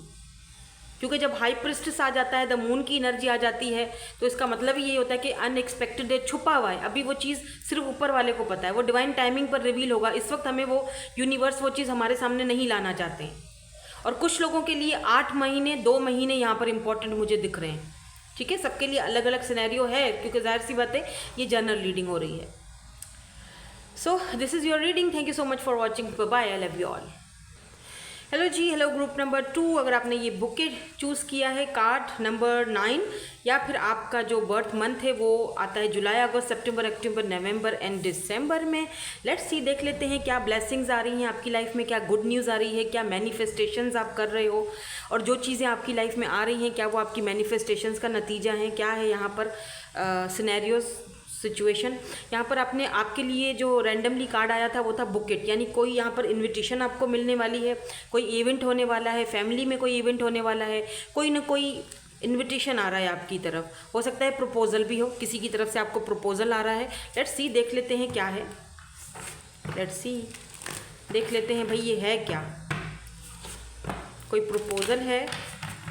क्योंकि जब हाई प्रिस्टेस आ जाता है, द मून की एनर्जी आ जाती है, तो इसका मतलब ये होता है कि अनएक्सपेक्टेड है, छुपा हुआ है, अभी वो चीज़ सिर्फ ऊपर वाले को पता है, वो डिवाइन टाइमिंग पर रिवील होगा। इस वक्त हमें वो यूनिवर्स वो चीज़ हमारे सामने नहीं लाना चाहते हैं। और कुछ लोगों के लिए 8 महीने 2 महीने यहाँ पर इंपॉर्टेंट मुझे दिख रहे हैं। ठीक है, सबके लिए अलग अलग सिनेरियो है, क्योंकि जाहिर सी बात है ये जनरल रीडिंग हो रही है। So this is your reading. Thank you so much for watching. Bye, I love you all. Hello जी, हेलो ग्रुप नंबर 2। अगर आपने ये बुके चूज़ किया है, कार्ड नंबर 9, या फिर आपका जो बर्थ मंथ है वो आता है जुलाई, अगस्त, सितंबर, अक्टूबर, नवंबर एंड दिसंबर में। लेट्स सी, देख लेते हैं क्या ब्लेसिंग्स आ रही हैं आपकी लाइफ में, क्या गुड न्यूज़ आ रही है, क्या मैनिफेस्टेशंस आप कर रहे हो, और जो चीज़ें आपकी लाइफ में आ रही हैं क्या वो आपकी मैनिफेस्टेशंस का नतीजा है, क्या है यहाँ पर सिनेरियोज, सिचुएशन। यहाँ पर आपके लिए जो रैंडमली कार्ड आया था वो था बुकेट, यानी कोई यहाँ पर इनविटेशन आपको मिलने वाली है, कोई इवेंट होने वाला है, फैमिली में कोई इवेंट होने वाला है, कोई ना कोई इनविटेशन आ रहा है आपकी तरफ। हो सकता है प्रपोजल भी हो, किसी की तरफ से आपको प्रपोजल आ रहा है। लेट्स सी, देख लेते हैं क्या है। लेट्स सी, देख लेते हैं भाई ये है क्या। कोई प्रपोजल है,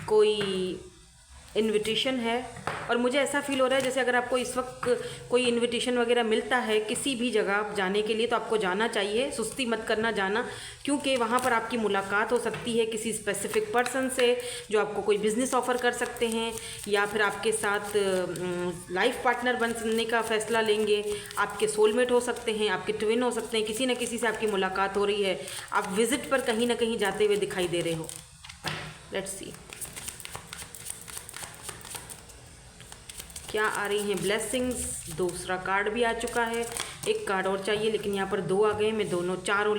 कोई इनविटेशन है, और मुझे ऐसा फील हो रहा है जैसे अगर आपको इस वक्त कोई इनविटेशन वगैरह मिलता है किसी भी जगह जाने के लिए, तो आपको जाना चाहिए, सुस्ती मत करना, जाना, क्योंकि वहाँ पर आपकी मुलाकात हो सकती है किसी स्पेसिफिक पर्सन से जो आपको कोई बिज़नेस ऑफ़र कर सकते हैं, या फिर आपके साथ लाइफ पार्टनर बनने का फ़ैसला लेंगे, आपके सोलमेट हो सकते हैं, आपके ट्विन हो सकते हैं, किसी न किसी से आपकी मुलाकात हो रही है, आप विज़िट पर कहीं ना कहीं जाते हुए दिखाई दे रहे हो। लेट्स सी क्या आ रही हैं ब्लेसिंग्स। दूसरा कार्ड भी आ चुका है, एक कार्ड और चाहिए, लेकिन यहाँ पर 2 आ गए, मैं दोनों चारों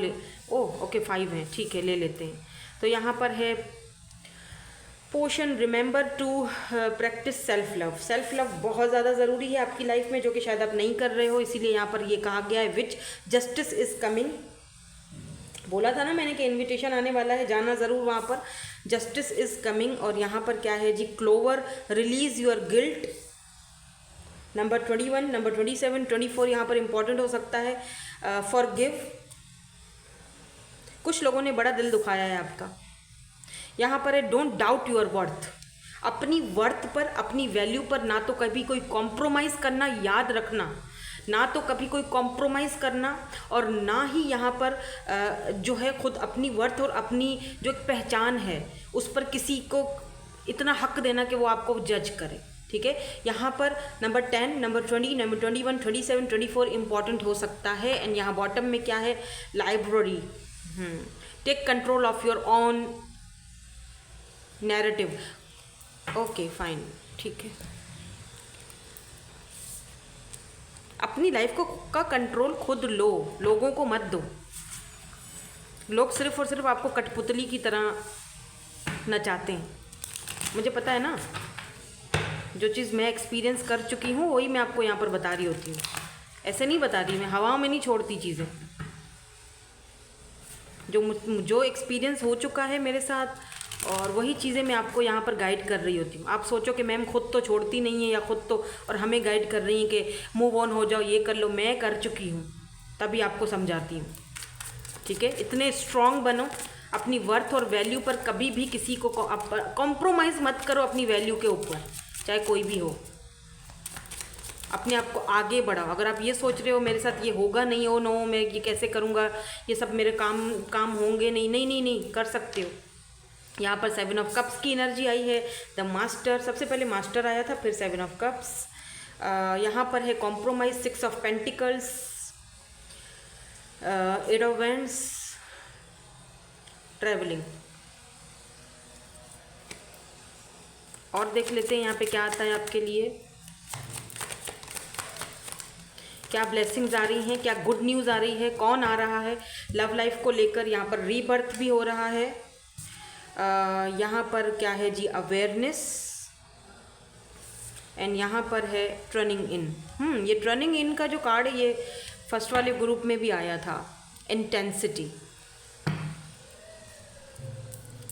ओके 5 हैं, ठीक है, ले लेते हैं। तो यहाँ पर है portion, remember to practice self love. Self love बहुत ज़्यादा ज़रूरी है आपकी लाइफ में, जो कि शायद आप नहीं कर रहे हो, इसीलिए यहाँ पर ये कहा गया है विच जस्टिस इज़ कमिंग। बोला था ना मैंने कि इनविटेशन आने वाला है, जाना ज़रूर वहाँ पर। Justice is coming. और यहाँ पर क्या है जी, clover, release your guilt. Number 21, number 27, 24 यहाँ पर इंपॉर्टेंट हो सकता है। फॉरगिव। कुछ लोगों ने बड़ा दिल दुखाया है आपका। यहाँ पर है डोंट डाउट योर वर्थ। अपनी वर्थ पर, अपनी वैल्यू पर ना तो कभी कोई कॉम्प्रोमाइज़ करना, याद रखना, ना तो कभी कोई कॉम्प्रोमाइज़ करना, और ना ही यहाँ पर जो है खुद अपनी वर्थ और अपनी जो एक पहचान है उस पर किसी को इतना हक देना कि वो आपको जज करे। ठीक है, यहाँ पर नंबर 10, नंबर 20, नंबर 21, 27, 24 इंपॉर्टेंट हो सकता है। एंड यहाँ बॉटम में क्या है, library. Take control of your own narrative. Okay fine, ठीक है। अपनी लाइफ का कंट्रोल खुद लो, लोगों को मत दो। लोग सिर्फ और सिर्फ आपको कठपुतली की तरह नचाते हैं। मुझे पता है ना, जो चीज़ मैं एक्सपीरियंस कर चुकी हूँ वही मैं आपको यहाँ पर बता रही होती हूँ। ऐसे नहीं बता रही मैं, हवाओं में नहीं छोड़ती चीज़ें। जो एक्सपीरियंस हो चुका है मेरे साथ, और वही चीज़ें मैं आपको यहाँ पर गाइड कर रही होती हूँ। आप सोचो कि मैम खुद तो छोड़ती नहीं है, या खुद तो और हमें गाइड कर रही हैं कि मूव ऑन हो जाओ, ये कर लो। मैं कर चुकी हूँ, तभी आपको समझाती हूँ। ठीक है, इतने स्ट्रॉन्ग बनो, अपनी वर्थ और वैल्यू पर कभी भी किसी को कॉम्प्रोमाइज़ मत करो अपनी वैल्यू के ऊपर, चाहे कोई भी हो। अपने आप को आगे बढ़ाओ। अगर आप ये सोच रहे हो मेरे साथ ये होगा नहीं, हो नो मैं ये कैसे करूँगा, ये सब मेरे काम होंगे नहीं, नहीं नहीं नहीं, कर सकते हो। यहाँ पर 7 ऑफ कप्स की एनर्जी आई है, द मास्टर। सबसे पहले मास्टर आया था, फिर 7 ऑफ कप्स। यहाँ पर है compromise, 6 of pentacles, 8 of vends, travelling. और देख लेते हैं यहाँ पे क्या आता है आपके लिए, क्या ब्लेसिंग्स आ रही हैं, क्या गुड न्यूज़ आ रही है, कौन आ रहा है लव लाइफ को लेकर। यहाँ पर रीबर्थ भी हो रहा है। यहाँ पर क्या है जी, अवेयरनेस, एंड यहाँ पर है टर्निंग इन। ये टर्निंग इन का जो कार्ड है ये फर्स्ट वाले ग्रुप में भी आया था, intensity.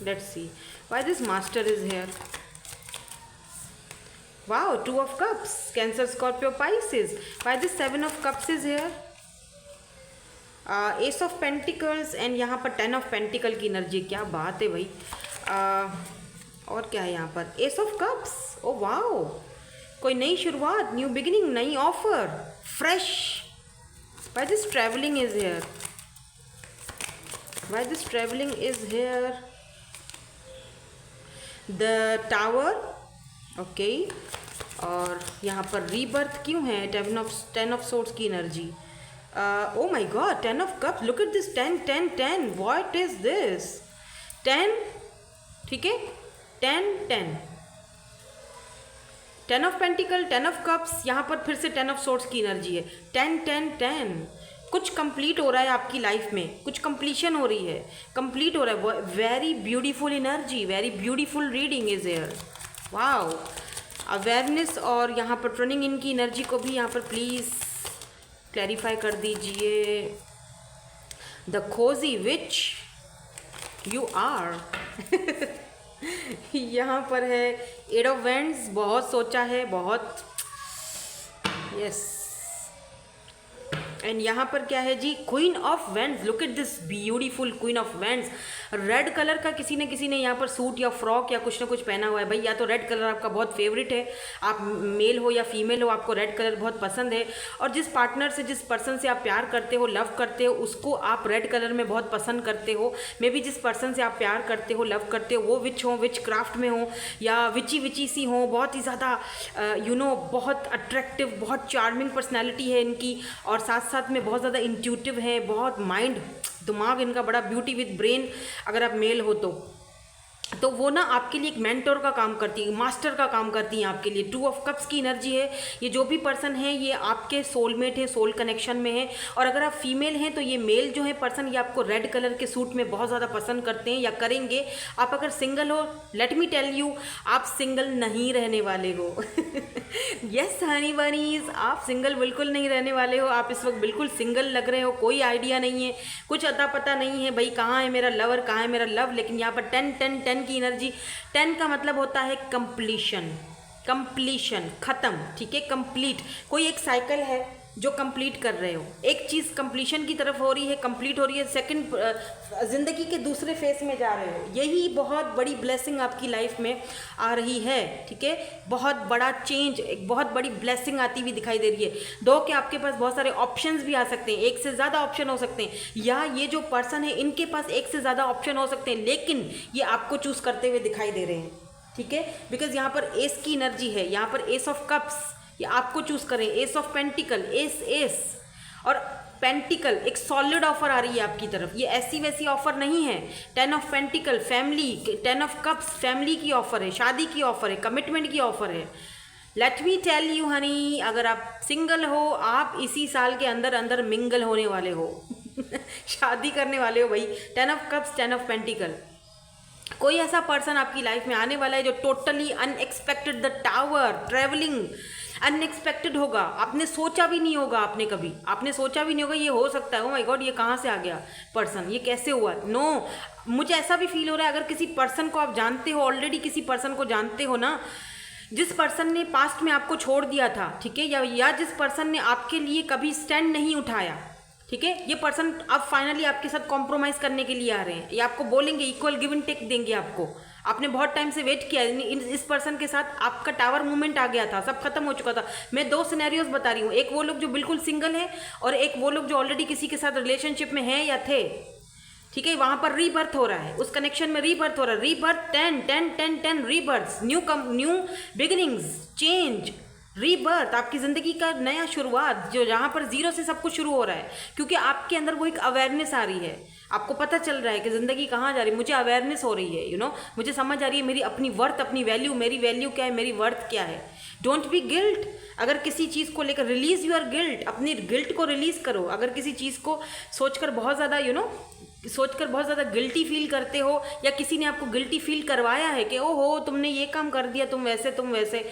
Let's see why this master is here. Wow, 2 of cups, Cancer, Scorpio, Pisces. Why this 7 of cups is here? Ace of Pentacles and यहाँ पर 10 of Pentacle की एनर्जी। क्या बात है भाई। और क्या है यहाँ पर, Ace of Cups। Oh wow, कोई नई शुरुआत, न्यू बिगिनिंग, नई offer, fresh. Why this traveling is here? Why this traveling is here? The Tower, okay. और यहाँ पर रीबर्थ क्यों है, 10 ऑफ सोर्ड्स की energy. Oh my God, 10 of cups, look at this, 10 10 10, what is this, 10, ठीक है, 10 10, 10 of pentacle, 10 of cups, यहाँ पर फिर से 10 ऑफ सोर्ड्स की एनर्जी है। 10 10 10, कुछ कंप्लीट हो रहा है आपकी लाइफ में, कुछ कंप्लीशन हो रही है, कंप्लीट हो रहा है। Very beautiful energy, very beautiful reading is here. Wow, awareness और यहाँ पर टर्निंग इन की एनर्जी को भी यहाँ पर प्लीज़ क्लैरिफाई कर दीजिए। द खोजी विच यू आर। यहाँ पर है 8 ऑफ वेंड्स, बहुत सोचा है, बहुत, यस। एंड यहाँ पर क्या है जी, queen of wands, look at this beautiful queen of wands. Red colour का किसी ने यहाँ पर सूट या फ्रॉक या कुछ ना कुछ पहना हुआ है भाई। या तो रेड कलर आपका बहुत फेवरेट है, आप मेल हो या फीमेल हो, आपको रेड कलर बहुत पसंद है। और जिस पार्टनर से, जिस पर्सन से आप प्यार करते हो, लव करते हो, उसको आप रेड कलर में बहुत पसंद करते हो। मे बी जिस पर्सन से आप प्यार करते हो, लव करते हो, वो विच हो, विच क्राफ्ट में हो, या विची सी हो, बहुत ही ज़्यादा यू नो बहुत अट्रैक्टिव, बहुत चार्मिंग पर्सनैलिटी है इनकी, और साथ में बहुत ज़्यादा इंट्यूटिव है, बहुत माइंड, दिमाग इनका बड़ा, ब्यूटी विद ब्रेन। अगर आप मेल हो तो वो ना आपके लिए एक मेंटोर का काम करती है, मास्टर का काम करती है आपके लिए। 2 ऑफ कप्स की एनर्जी है। ये जो भी पर्सन है ये आपके सोलमेट है, सोल कनेक्शन में है। और अगर आप फीमेल हैं तो ये मेल जो है पर्सन, ये आपको रेड कलर के सूट में बहुत ज़्यादा पसंद करते हैं या करेंगे। आप अगर सिंगल हो, लेट मी टेल यू, आप सिंगल नहीं रहने वाले हो। यस हनी बनीज, आप सिंगल बिल्कुल नहीं रहने वाले हो। आप इस वक्त बिल्कुल सिंगल लग रहे हो, कोई आइडिया नहीं है, कुछ अता पता नहीं है भाई, कहाँ है मेरा लवर, कहाँ है मेरा लव। लेकिन यहाँ पर 10 10 10 की एनर्जी, 10 का मतलब होता है कंप्लीशन, कंप्लीशन, खत्म, ठीक है, कंप्लीट। कोई एक साइकिल है जो कंप्लीट कर रहे हो, एक चीज़ कंप्लीशन की तरफ हो रही है, कंप्लीट हो रही है, सेकंड ज़िंदगी के दूसरे फेस में जा रहे हो। यही बहुत बड़ी ब्लेसिंग आपकी लाइफ में आ रही है, ठीक है, बहुत बड़ा चेंज, एक बहुत बड़ी ब्लेसिंग आती हुई दिखाई दे रही है। दो कि आपके पास बहुत सारे ऑप्शंस भी आ सकते हैं, एक से ज़्यादा ऑप्शन हो सकते हैं, या ये जो पर्सन है इनके पास एक से ज़्यादा ऑप्शन हो सकते हैं, लेकिन ये आपको चूज़ करते हुए दिखाई दे रहे हैं, ठीक है। बिकॉज यहाँ पर एस की एनर्जी है, यहाँ पर एस ऑफ कप्स, ये आपको चूज करें, एस ऑफ पेंटिकल, एस और पेंटिकल, एक सॉलिड ऑफर आ रही है आपकी तरफ। ये ऐसी वैसी ऑफर नहीं है। 10 of pentacle family, 10 of cups family की ऑफर है, शादी की ऑफर है, कमिटमेंट की ऑफर है। Let me tell you honey, अगर आप सिंगल हो, आप इसी साल के अंदर अंदर मिंगल होने वाले हो। शादी करने वाले हो भाई। 10 ऑफ कप्स, 10 ऑफ पेंटिकल, कोई ऐसा पर्सन आपकी लाइफ में आने वाला है जो totally unexpected, the tower, travelling, unexpected होगा। आपने सोचा भी नहीं होगा, आपने सोचा भी नहीं होगा ये हो सकता है। ओ माय गॉड, ये कहाँ से आ गया पर्सन, ये कैसे हुआ। नो, मुझे ऐसा भी फील हो रहा है, अगर किसी पर्सन को आप जानते हो, ऑलरेडी किसी पर्सन को जानते हो ना, जिस पर्सन ने पास्ट में आपको छोड़ दिया था, ठीक है, या जिस पर्सन ने आपके लिए कभी स्टैंड नहीं उठाया, ठीक है, ये पर्सन अब फाइनली आपके साथ कॉम्प्रोमाइज करने के लिए आ रहे हैं। ये आपको बोलेंगे, इक्वल गिव एंड टेक देंगे आपको। आपने बहुत टाइम से वेट किया, इस पर्सन के साथ आपका टावर मूवमेंट आ गया था, सब खत्म हो चुका था। मैं 2 सिनेरियोज बता रही हूँ, एक वो लोग जो बिल्कुल सिंगल है, और एक वो लोग जो ऑलरेडी किसी के साथ रिलेशनशिप में हैं या थे, ठीक है। वहां पर रीबर्थ हो रहा है, उस कनेक्शन में रीबर्थ हो रहा है। Rebirth 10 10 10 10 rebirth, new beginnings, change, rebirth, आपकी ज़िंदगी का नया शुरुआत, जो जहाँ पर ज़ीरो से सब कुछ शुरू हो रहा है, क्योंकि आपके अंदर वो एक अवेयरनेस आ रही है, आपको पता चल रहा है कि ज़िंदगी कहाँ जा रही है, मुझे अवेयरनेस हो रही है, मुझे समझ आ रही है मेरी अपनी वर्थ, अपनी वैल्यू, मेरी वैल्यू क्या है, मेरी वर्थ क्या है। डोंट बी गिल्ट, अगर किसी चीज़ को लेकर रिलीज यूर गिल्ट, अपनी गिल्ट को रिलीज करो। अगर किसी चीज़ को सोचकर बहुत ज़्यादा सोचकर बहुत ज़्यादा गिल्टी फील करते हो, या किसी ने आपको गिल्टी फील करवाया है कि ओहो तुमने ये काम कर दिया, तुम वैसे,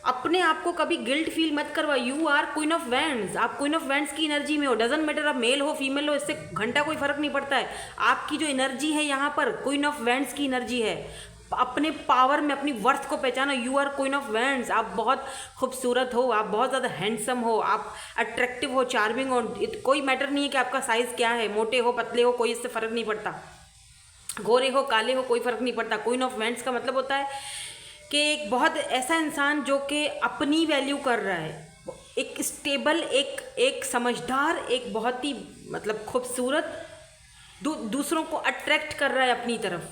अपने आप को कभी गिल्ट फील मत करवा। You are queen of wands, आप क्वीन ऑफ वैंड्स की एनर्जी में हो। डजंट मैटर आप मेल हो फीमेल हो, इससे घंटा कोई फर्क नहीं पड़ता है। आपकी जो एनर्जी है यहाँ पर क्वीन ऑफ वैंड्स की एनर्जी है। अपने पावर में अपनी वर्थ को पहचानो। You are queen of wands, आप बहुत खूबसूरत हो, आप बहुत ज़्यादा हैंडसम हो, आप अट्रैक्टिव हो, चार्मिंग हो। कोई मैटर नहीं है कि आपका साइज़ क्या है, मोटे हो पतले हो, कोई इससे फ़र्क नहीं पड़ता, गोरे हो काले हो, कोई फ़र्क नहीं पड़ता। क्वीन ऑफ वैंड्स का मतलब होता है कि एक बहुत ऐसा इंसान जो कि अपनी वैल्यू कर रहा है, एक स्टेबल, एक समझदार, एक बहुत ही मतलब खूबसूरत, दूसरों को अट्रैक्ट कर रहा है अपनी तरफ।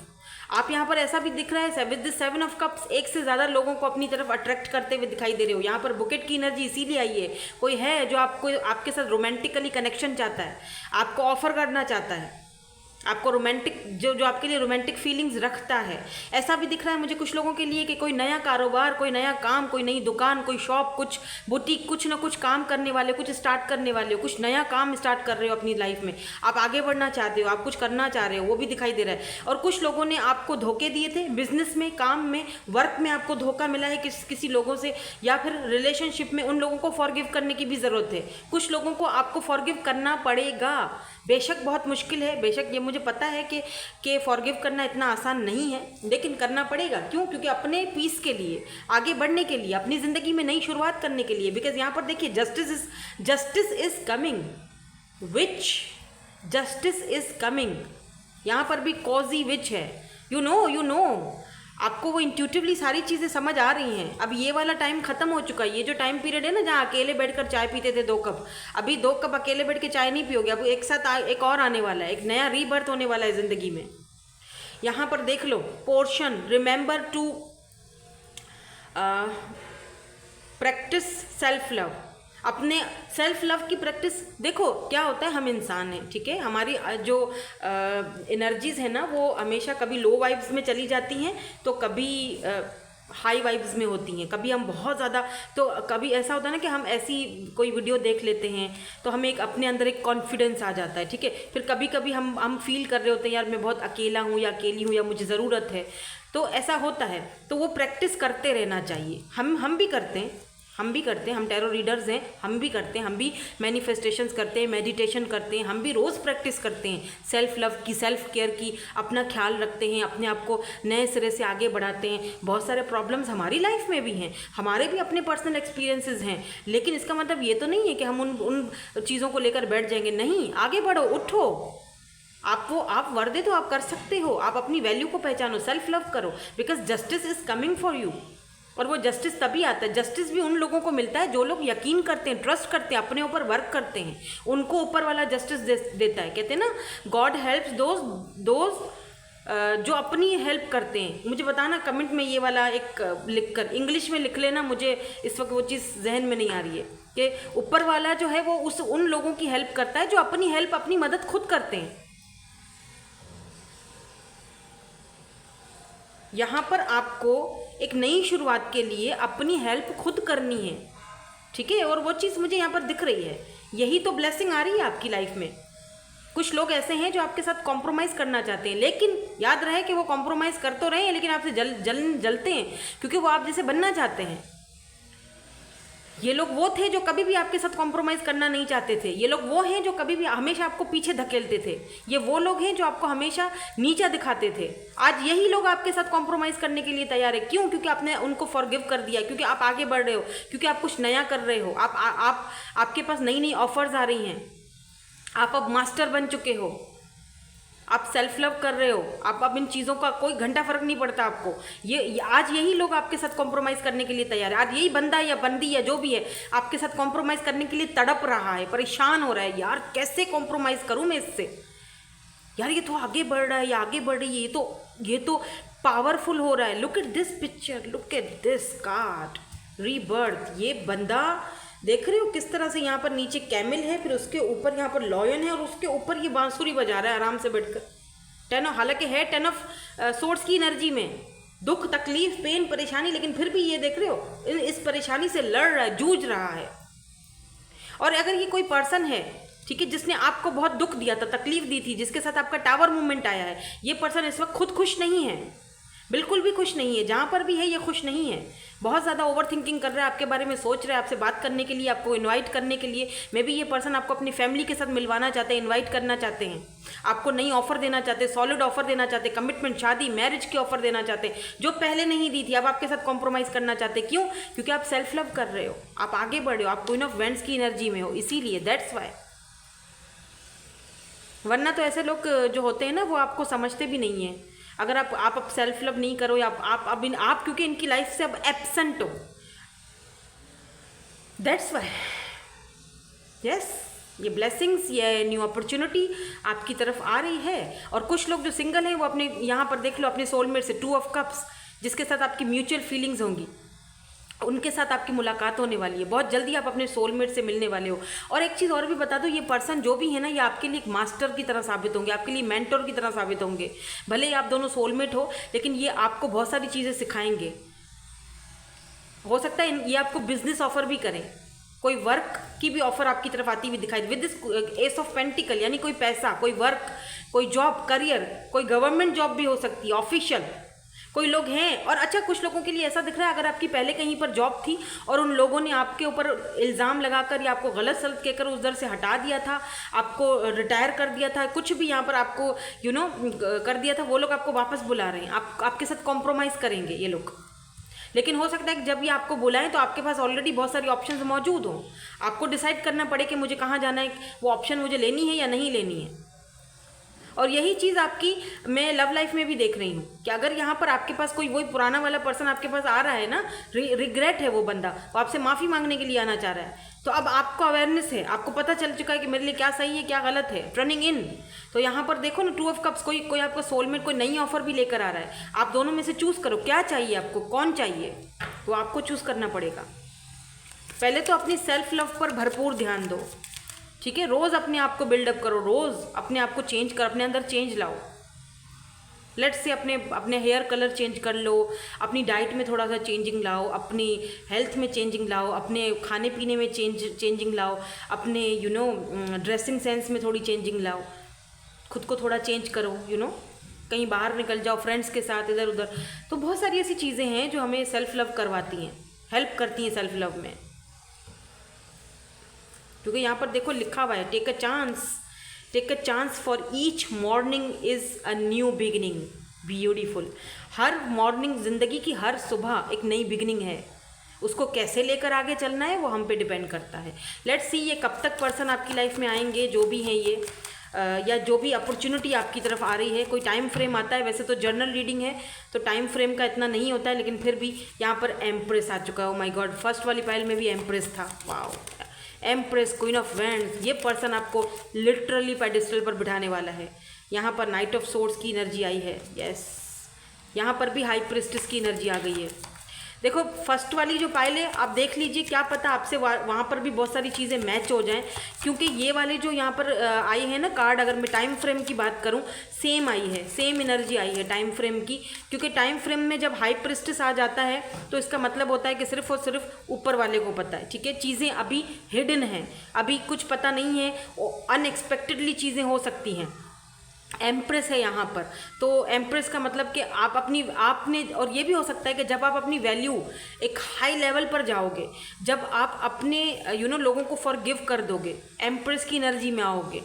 आप यहाँ पर ऐसा भी दिख रहा है विद द 7 ऑफ कप्स, एक से ज़्यादा लोगों को अपनी तरफ अट्रैक्ट करते हुए दिखाई दे रहे हो। यहाँ पर बुकेट की एनर्जी इसीलिए आई है, कोई है जो आपके साथ रोमांटिकली कनेक्शन चाहता है, आपको ऑफर करना चाहता है, आपको रोमांटिक जो आपके लिए रोमांटिक फीलिंग्स रखता है। ऐसा भी दिख रहा है मुझे कुछ लोगों के लिए कि कोई नया कारोबार, कोई नया काम, कोई नई दुकान, कोई शॉप, कुछ बुटीक, कुछ ना कुछ काम करने वाले, कुछ स्टार्ट करने वाले हो, कुछ नया काम स्टार्ट कर रहे हो अपनी लाइफ में। आप आगे बढ़ना चाहते हो, आप कुछ करना चाह रहे हो, वो भी दिखाई दे रहा है। और कुछ लोगों ने आपको धोखे दिए थे बिजनेस में, काम में, वर्क में आपको धोखा मिला है किसी लोगों से, या फिर रिलेशनशिप में उन लोगों को फॉरगिव करने की भी ज़रूरत है। कुछ लोगों को आपको फॉरगिव करना पड़ेगा, बेशक बहुत मुश्किल है, बेशक ये मुझे पता है कि फॉरगिव करना इतना आसान नहीं है, लेकिन करना पड़ेगा। क्यों? क्योंकि अपने पीस के लिए, आगे बढ़ने के लिए, अपनी ज़िंदगी में नई शुरुआत करने के लिए। बिकॉज यहाँ पर देखिए justice is coming, which justice is coming, यहाँ पर भी कॉजी विच है। यू नो आपको वो इंट्यूटिवली सारी चीज़ें समझ आ रही हैं। अब ये वाला टाइम ख़त्म हो चुका है, ये जो टाइम पीरियड है ना जहाँ अकेले बैठकर चाय पीते थे 2 कप, अभी 2 कप अकेले बैठ के चाय नहीं पियोगे, अब एक साथ एक और आने वाला है, एक नया रीबर्थ होने वाला है ज़िंदगी में। यहाँ पर देख लो portion, remember to practice self love, अपने सेल्फ लव की प्रैक्टिस। देखो क्या होता है, हम इंसान हैं, ठीक है, हमारी जो एनर्जीज़ है ना वो हमेशा कभी लो वाइब्स में चली जाती हैं, तो कभी हाई वाइब्स में होती हैं। कभी हम बहुत ज़्यादा, तो कभी ऐसा होता है ना कि हम ऐसी कोई वीडियो देख लेते हैं तो हमें अपने अंदर एक कॉन्फिडेंस आ जाता है, ठीक है। फिर कभी कभी हम फील कर रहे होते हैं यार मैं बहुत अकेला हूँ या अकेली हूँ या मुझे ज़रूरत है, तो ऐसा होता है। तो वो प्रैक्टिस करते रहना चाहिए। हम भी करते हैं, हम टैरो रीडर्स हैं, हम भी करते हैं, हम भी मैनिफेस्टेशंस करते हैं, मेडिटेशन करते हैं, हम भी रोज़ प्रैक्टिस करते हैं सेल्फ लव की, सेल्फ केयर की, अपना ख्याल रखते हैं, अपने आप को नए सिरे से आगे बढ़ाते हैं। बहुत सारे प्रॉब्लम्स हमारी लाइफ में भी हैं, हमारे भी अपने पर्सनल एक्सपीरियंसेस हैं, लेकिन इसका मतलब ये तो नहीं है कि हम उन चीज़ों को लेकर बैठ जाएंगे। नहीं, आगे बढ़ो, उठो, आप वर्दे तो आप कर सकते हो, आप अपनी वैल्यू को पहचानो, सेल्फ लव करो, because justice is coming for you. और वो जस्टिस तभी आता है, जस्टिस भी उन लोगों को मिलता है जो लोग यकीन करते हैं, ट्रस्ट करते हैं, अपने ऊपर वर्क करते हैं, उनको ऊपर वाला जस्टिस देता है। कहते हैं ना गॉड हेल्प्स दोज जो अपनी हेल्प करते हैं। मुझे बताना कमेंट में ये वाला एक लिखकर, इंग्लिश में लिख लेना, मुझे इस वक्त वो चीज़ जहन में नहीं आ रही है कि ऊपर वाला जो है वो उन लोगों की हेल्प करता है जो अपनी हेल्प, अपनी मदद खुद करते हैं। यहाँ पर आपको एक नई शुरुआत के लिए अपनी हेल्प खुद करनी है, ठीक है। और वो चीज़ मुझे यहाँ पर दिख रही है, यही तो ब्लेसिंग आ रही है आपकी लाइफ में। कुछ लोग ऐसे हैं जो आपके साथ कॉम्प्रोमाइज़ करना चाहते हैं, लेकिन याद रहे कि वो कॉम्प्रोमाइज़ कर तो रहे हैं लेकिन आपसे जलते हैं, क्योंकि वो आप जैसे बनना चाहते हैं। ये लोग वो थे जो कभी भी आपके साथ कॉम्प्रोमाइज़ करना नहीं चाहते थे। ये लोग वो हैं जो कभी भी हमेशा आपको पीछे धकेलते थे। ये वो लोग हैं जो आपको हमेशा नीचा दिखाते थे। आज यही लोग आपके साथ कॉम्प्रोमाइज़ करने के लिए तैयार है। क्यों? क्योंकि आपने उनको फॉरगिव कर दिया, क्योंकि आप आगे बढ़ रहे हो, क्योंकि आप कुछ नया कर रहे हो, आपके पास नई नई ऑफर्स आ रही हैं, आप अब मास्टर बन चुके हो, आप सेल्फ लव कर रहे हो, आप अब इन चीज़ों का कोई घंटा फर्क नहीं पड़ता आपको। ये आज यही लोग आपके साथ कॉम्प्रोमाइज़ करने के लिए तैयार है। आज यही बंदा या बंदी या जो भी है आपके साथ कॉम्प्रोमाइज़ करने के लिए तड़प रहा है, परेशान हो रहा है, यार कैसे कॉम्प्रोमाइज़ करूँ मैं इससे, यार ये तो आगे बढ़ रहा है या आगे बढ़ रही है, ये तो पावरफुल हो रहा है। Look at this picture, look at this card, rebirth. ये बंदा देख रहे हो किस तरह से यहाँ पर नीचे कैमल है, फिर उसके ऊपर यहाँ पर लॉयन है और उसके ऊपर ये बांसुरी बजा रहा है आराम से बैठकर। टेन ऑफ, हालांकि है टेन ऑफ सोर्ड्स की एनर्जी में, दुख तकलीफ पेन परेशानी, लेकिन फिर भी ये देख रहे हो इस परेशानी से लड़ रहा है, जूझ रहा है। और अगर ये कोई पर्सन है, ठीक है, जिसने आपको बहुत दुख दिया था, तकलीफ दी थी, जिसके साथ आपका टावर मूवमेंट आया है, ये पर्सन इस वक्त खुद खुश नहीं है, बिल्कुल भी खुश नहीं है। जहाँ पर भी है ये खुश नहीं है, बहुत ज़्यादा ओवर थिंकिंग कर रहा है, आपके बारे में सोच रहा है, आपसे बात करने के लिए, आपको इनवाइट करने के लिए। मे बी ये पर्सन आपको अपनी फैमिली के साथ मिलवाना चाहते हैं, इनवाइट करना चाहते हैं, आपको नई ऑफर देना चाहते हैं, सॉलिड ऑफर देना चाहते हैं, कमिटमेंट, शादी, मैरिज की ऑफर देना चाहते हैं, जो पहले नहीं दी थी, अब आपके साथ कॉम्प्रोमाइज़ करना चाहते हैं। क्यों? क्योंकि आप सेल्फ लव कर रहे हो, आप आगे बढ़े हो, आप क्वीन ऑफ वेंड्स की एनर्जी में हो, इसीलिए, दैट्स वाई। वरना तो ऐसे लोग जो होते हैं ना, वो आपको समझते भी नहीं है। अगर आप अब सेल्फ लव नहीं करो, या आप क्योंकि इनकी लाइफ से अब एब्सेंट हो, दैट्स वाई। यस, ये ब्लेसिंग्स, ये न्यू अपॉर्चुनिटी आपकी तरफ आ रही है। और कुछ लोग जो सिंगल हैं, वो अपने यहाँ पर देख लो अपने सोलमेट से, 2 ऑफ कप्स, जिसके साथ आपकी म्यूचुअल फीलिंग्स होंगी, उनके साथ आपकी मुलाकात होने वाली है। बहुत जल्दी आप अपने सोलमेट से मिलने वाले हो। और एक चीज़ और भी बता दो, ये पर्सन जो भी है ना, ये आपके लिए एक मास्टर की तरह साबित होंगे, आपके लिए मेंटोर की तरह साबित होंगे। भले ही आप दोनों सोलमेट हो, लेकिन ये आपको बहुत सारी चीज़ें सिखाएंगे। हो सकता है ये आपको बिजनेस ऑफर भी करें, कोई वर्क की भी ऑफर आपकी तरफ आती हुई दिखाई with this S of pentacle, यानी कोई पैसा, कोई वर्क, कोई जॉब, करियर, कोई गवर्नमेंट जॉब भी हो सकती है, ऑफिशियल कोई लोग हैं। और अच्छा, कुछ लोगों के लिए ऐसा दिख रहा है, अगर आपकी पहले कहीं पर जॉब थी और उन लोगों ने आपके ऊपर इल्ज़ाम लगाकर या आपको गलत सलत कहकर उधर से हटा दिया था, आपको रिटायर कर दिया था, कुछ भी यहाँ पर आपको कर दिया था, वो लोग आपको वापस बुला रहे हैं, आपके साथ कॉम्प्रोमाइज़ करेंगे ये लोग। लेकिन हो सकता है कि जब ये आपको बुलाएं तो आपके पास ऑलरेडी बहुत सारी ऑप्शंस मौजूद हों, आपको डिसाइड करना पड़े कि मुझे कहाँ जाना है, वो ऑप्शन मुझे लेनी है या नहीं लेनी है। और यही चीज़ आपकी मैं लव लाइफ में भी देख रही हूँ कि अगर यहाँ पर आपके पास कोई वही पुराना वाला पर्सन आपके पास आ रहा है ना, रिग्रेट है, वो बंदा वो आपसे माफ़ी मांगने के लिए आना चाह रहा है, तो अब आपको अवेयरनेस है, आपको पता चल चुका है कि मेरे लिए क्या सही है क्या गलत है, टर्निंग इन। तो यहाँ पर देखो ना, 2 ऑफ कप्स, कोई आपका सोलमेट कोई नई ऑफर भी लेकर आ रहा है, आप दोनों में से चूज़ करो क्या चाहिए आपको, कौन चाहिए, तो आपको चूज़ करना पड़ेगा। पहले तो अपनी सेल्फ लव पर भरपूर ध्यान दो, ठीक है, रोज़ अपने आप को बिल्डअप करो, रोज़ अपने आप को चेंज कर, अपने अंदर चेंज लाओ। लेट्स से अपने हेयर कलर चेंज कर लो, अपनी डाइट में थोड़ा सा चेंजिंग लाओ, अपनी हेल्थ में चेंजिंग लाओ, अपने खाने पीने में चेंजिंग लाओ, अपने ड्रेसिंग सेंस में थोड़ी चेंजिंग लाओ, खुद को थोड़ा चेंज करो, कहीं बाहर निकल जाओ फ्रेंड्स के साथ इधर उधर। तो बहुत सारी ऐसी चीज़ें हैं जो हमें सेल्फ लव करवाती हैं, हेल्प करती हैं सेल्फ लव में। क्योंकि यहाँ पर देखो लिखा हुआ है, take a chance for each morning is a new beginning. Beautiful. हर मॉर्निंग, ज़िंदगी की हर सुबह एक नई बिगिनिंग है, उसको कैसे लेकर आगे चलना है वो हम पे डिपेंड करता है। लेट्स सी ये कब तक पर्सन आपकी लाइफ में आएंगे, जो भी हैं ये, या जो भी अपॉर्चुनिटी आपकी तरफ आ रही है। कोई टाइम फ्रेम आता है, वैसे तो जर्नल रीडिंग है तो टाइम फ्रेम का इतना नहीं होता है, लेकिन फिर भी यहाँ पर एम्प्रेस आ चुका है। ओ माय गॉड, फर्स्ट वाली पाइल में भी एम्प्रेस था। Wow, empress, queen of wands. ये पर्सन आपको लिटरली पेडिस्टल पर बिठाने वाला है। यहाँ पर नाइट ऑफ सोर्ड्स की एनर्जी आई है, यस। यहाँ पर भी हाई प्रिस्टेस की एनर्जी आ गई है। देखो फर्स्ट वाली जो पाइल है, आप देख लीजिए, क्या पता आपसे वहाँ पर भी बहुत सारी चीज़ें मैच हो जाएं, क्योंकि ये वाले जो यहाँ पर आई है ना कार्ड, अगर मैं टाइम फ्रेम की बात करूँ, सेम आई है, सेम एनर्जी आई है टाइम फ्रेम की। क्योंकि टाइम फ्रेम में जब हाई प्रिस्टेस आ जाता है तो इसका मतलब होता है कि सिर्फ और सिर्फ ऊपर वाले को पता है, ठीक है। चीज़ें अभी हिडन हैं, अभी कुछ पता नहीं है, अनएक्सपेक्टेडली चीज़ें हो सकती हैं। एम्प्रेस है यहाँ पर, तो एम्प्रेस का मतलब कि आपने और ये भी हो सकता है कि जब आप अपनी वैल्यू एक हाई लेवल पर जाओगे, जब आप अपने लोगों को फॉरगिव कर दोगे, एम्प्रेस की एनर्जी में आओगे,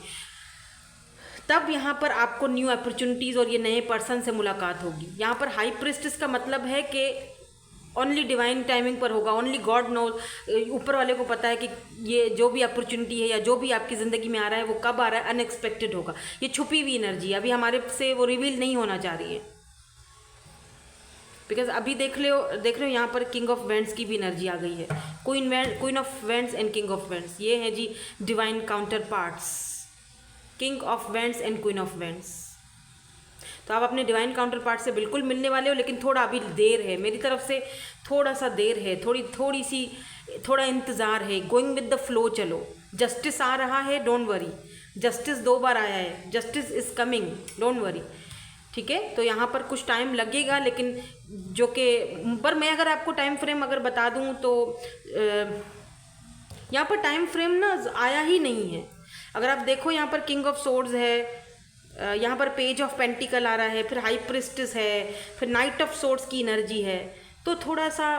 तब यहाँ पर आपको न्यू अपॉर्चुनिटीज़ और ये नए पर्सन से मुलाकात होगी। यहाँ पर हाई प्रिस्टेस का मतलब है कि ओनली डिवाइन टाइमिंग पर होगा, ओनली गॉड नोज, ऊपर वाले को पता है कि ये जो भी अपॉर्चुनिटी है या जो भी आपकी ज़िंदगी में आ रहा है वो कब आ रहा है, अनएक्सपेक्टेड होगा। ये छुपी हुई एनर्जी अभी हमारे से वो रिवील नहीं होना चाह रही है, बिकॉज अभी देख रहे हो यहाँ पर किंग ऑफ वेंड्स की भी एनर्जी आ गई है। Queen of wands and king of wands, ये है जी divine counterparts, king of wands and queen of wands. तो आप अपने डिवाइन काउंटर पार्ट से बिल्कुल मिलने वाले हो, लेकिन थोड़ा अभी देर है मेरी तरफ से, थोड़ा सा देर है, थोड़ा इंतज़ार है। गोइंग विद द फ्लो चलो। जस्टिस आ रहा है, डोंट वरी। जस्टिस 2 बार आया है, justice is coming, don't worry. ठीक है, तो यहाँ पर कुछ टाइम लगेगा, लेकिन जो कि पर मैं अगर आपको टाइम फ्रेम अगर बता दूँ तो यहाँ पर टाइम फ्रेम ना आया ही नहीं है। अगर आप देखो यहाँ पर किंग ऑफ सोर्ड्स है, यहाँ पर पेज ऑफ पेंटिकल आ रहा है, फिर हाई प्रिस्टेस है, फिर नाइट ऑफ सोर्ड्स की एनर्जी है, तो थोड़ा सा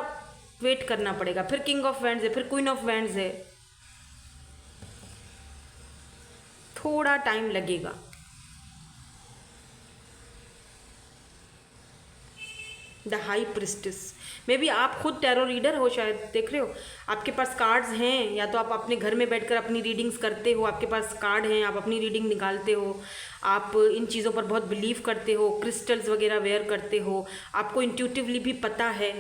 वेट करना पड़ेगा। फिर किंग ऑफ वैंड्स है, फिर क्वीन ऑफ वैंड्स है, थोड़ा टाइम लगेगा। The high priestess may be आप खुद टैरो रीडर हो, शायद देख रहे हो, आपके पास कार्ड्स हैं, या तो आप अपने घर में बैठकर अपनी रीडिंग्स करते हो, आपके पास कार्ड हैं, आप अपनी रीडिंग निकालते हो, आप इन चीज़ों पर बहुत बिलीव करते हो, क्रिस्टल्स वगैरह वेयर करते हो, आपको इंट्यूटिवली भी पता है।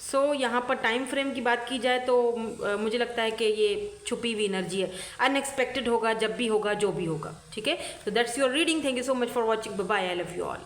सो यहाँ पर टाइम फ्रेम की बात की जाए तो मुझे लगता है कि ये छुपी हुई एनर्जी है, अनएक्सपेक्टेड होगा, जब भी होगा, जो भी होगा। ठीक है, तो that's your reading. Thank you so much for watching, bye bye, I love you all.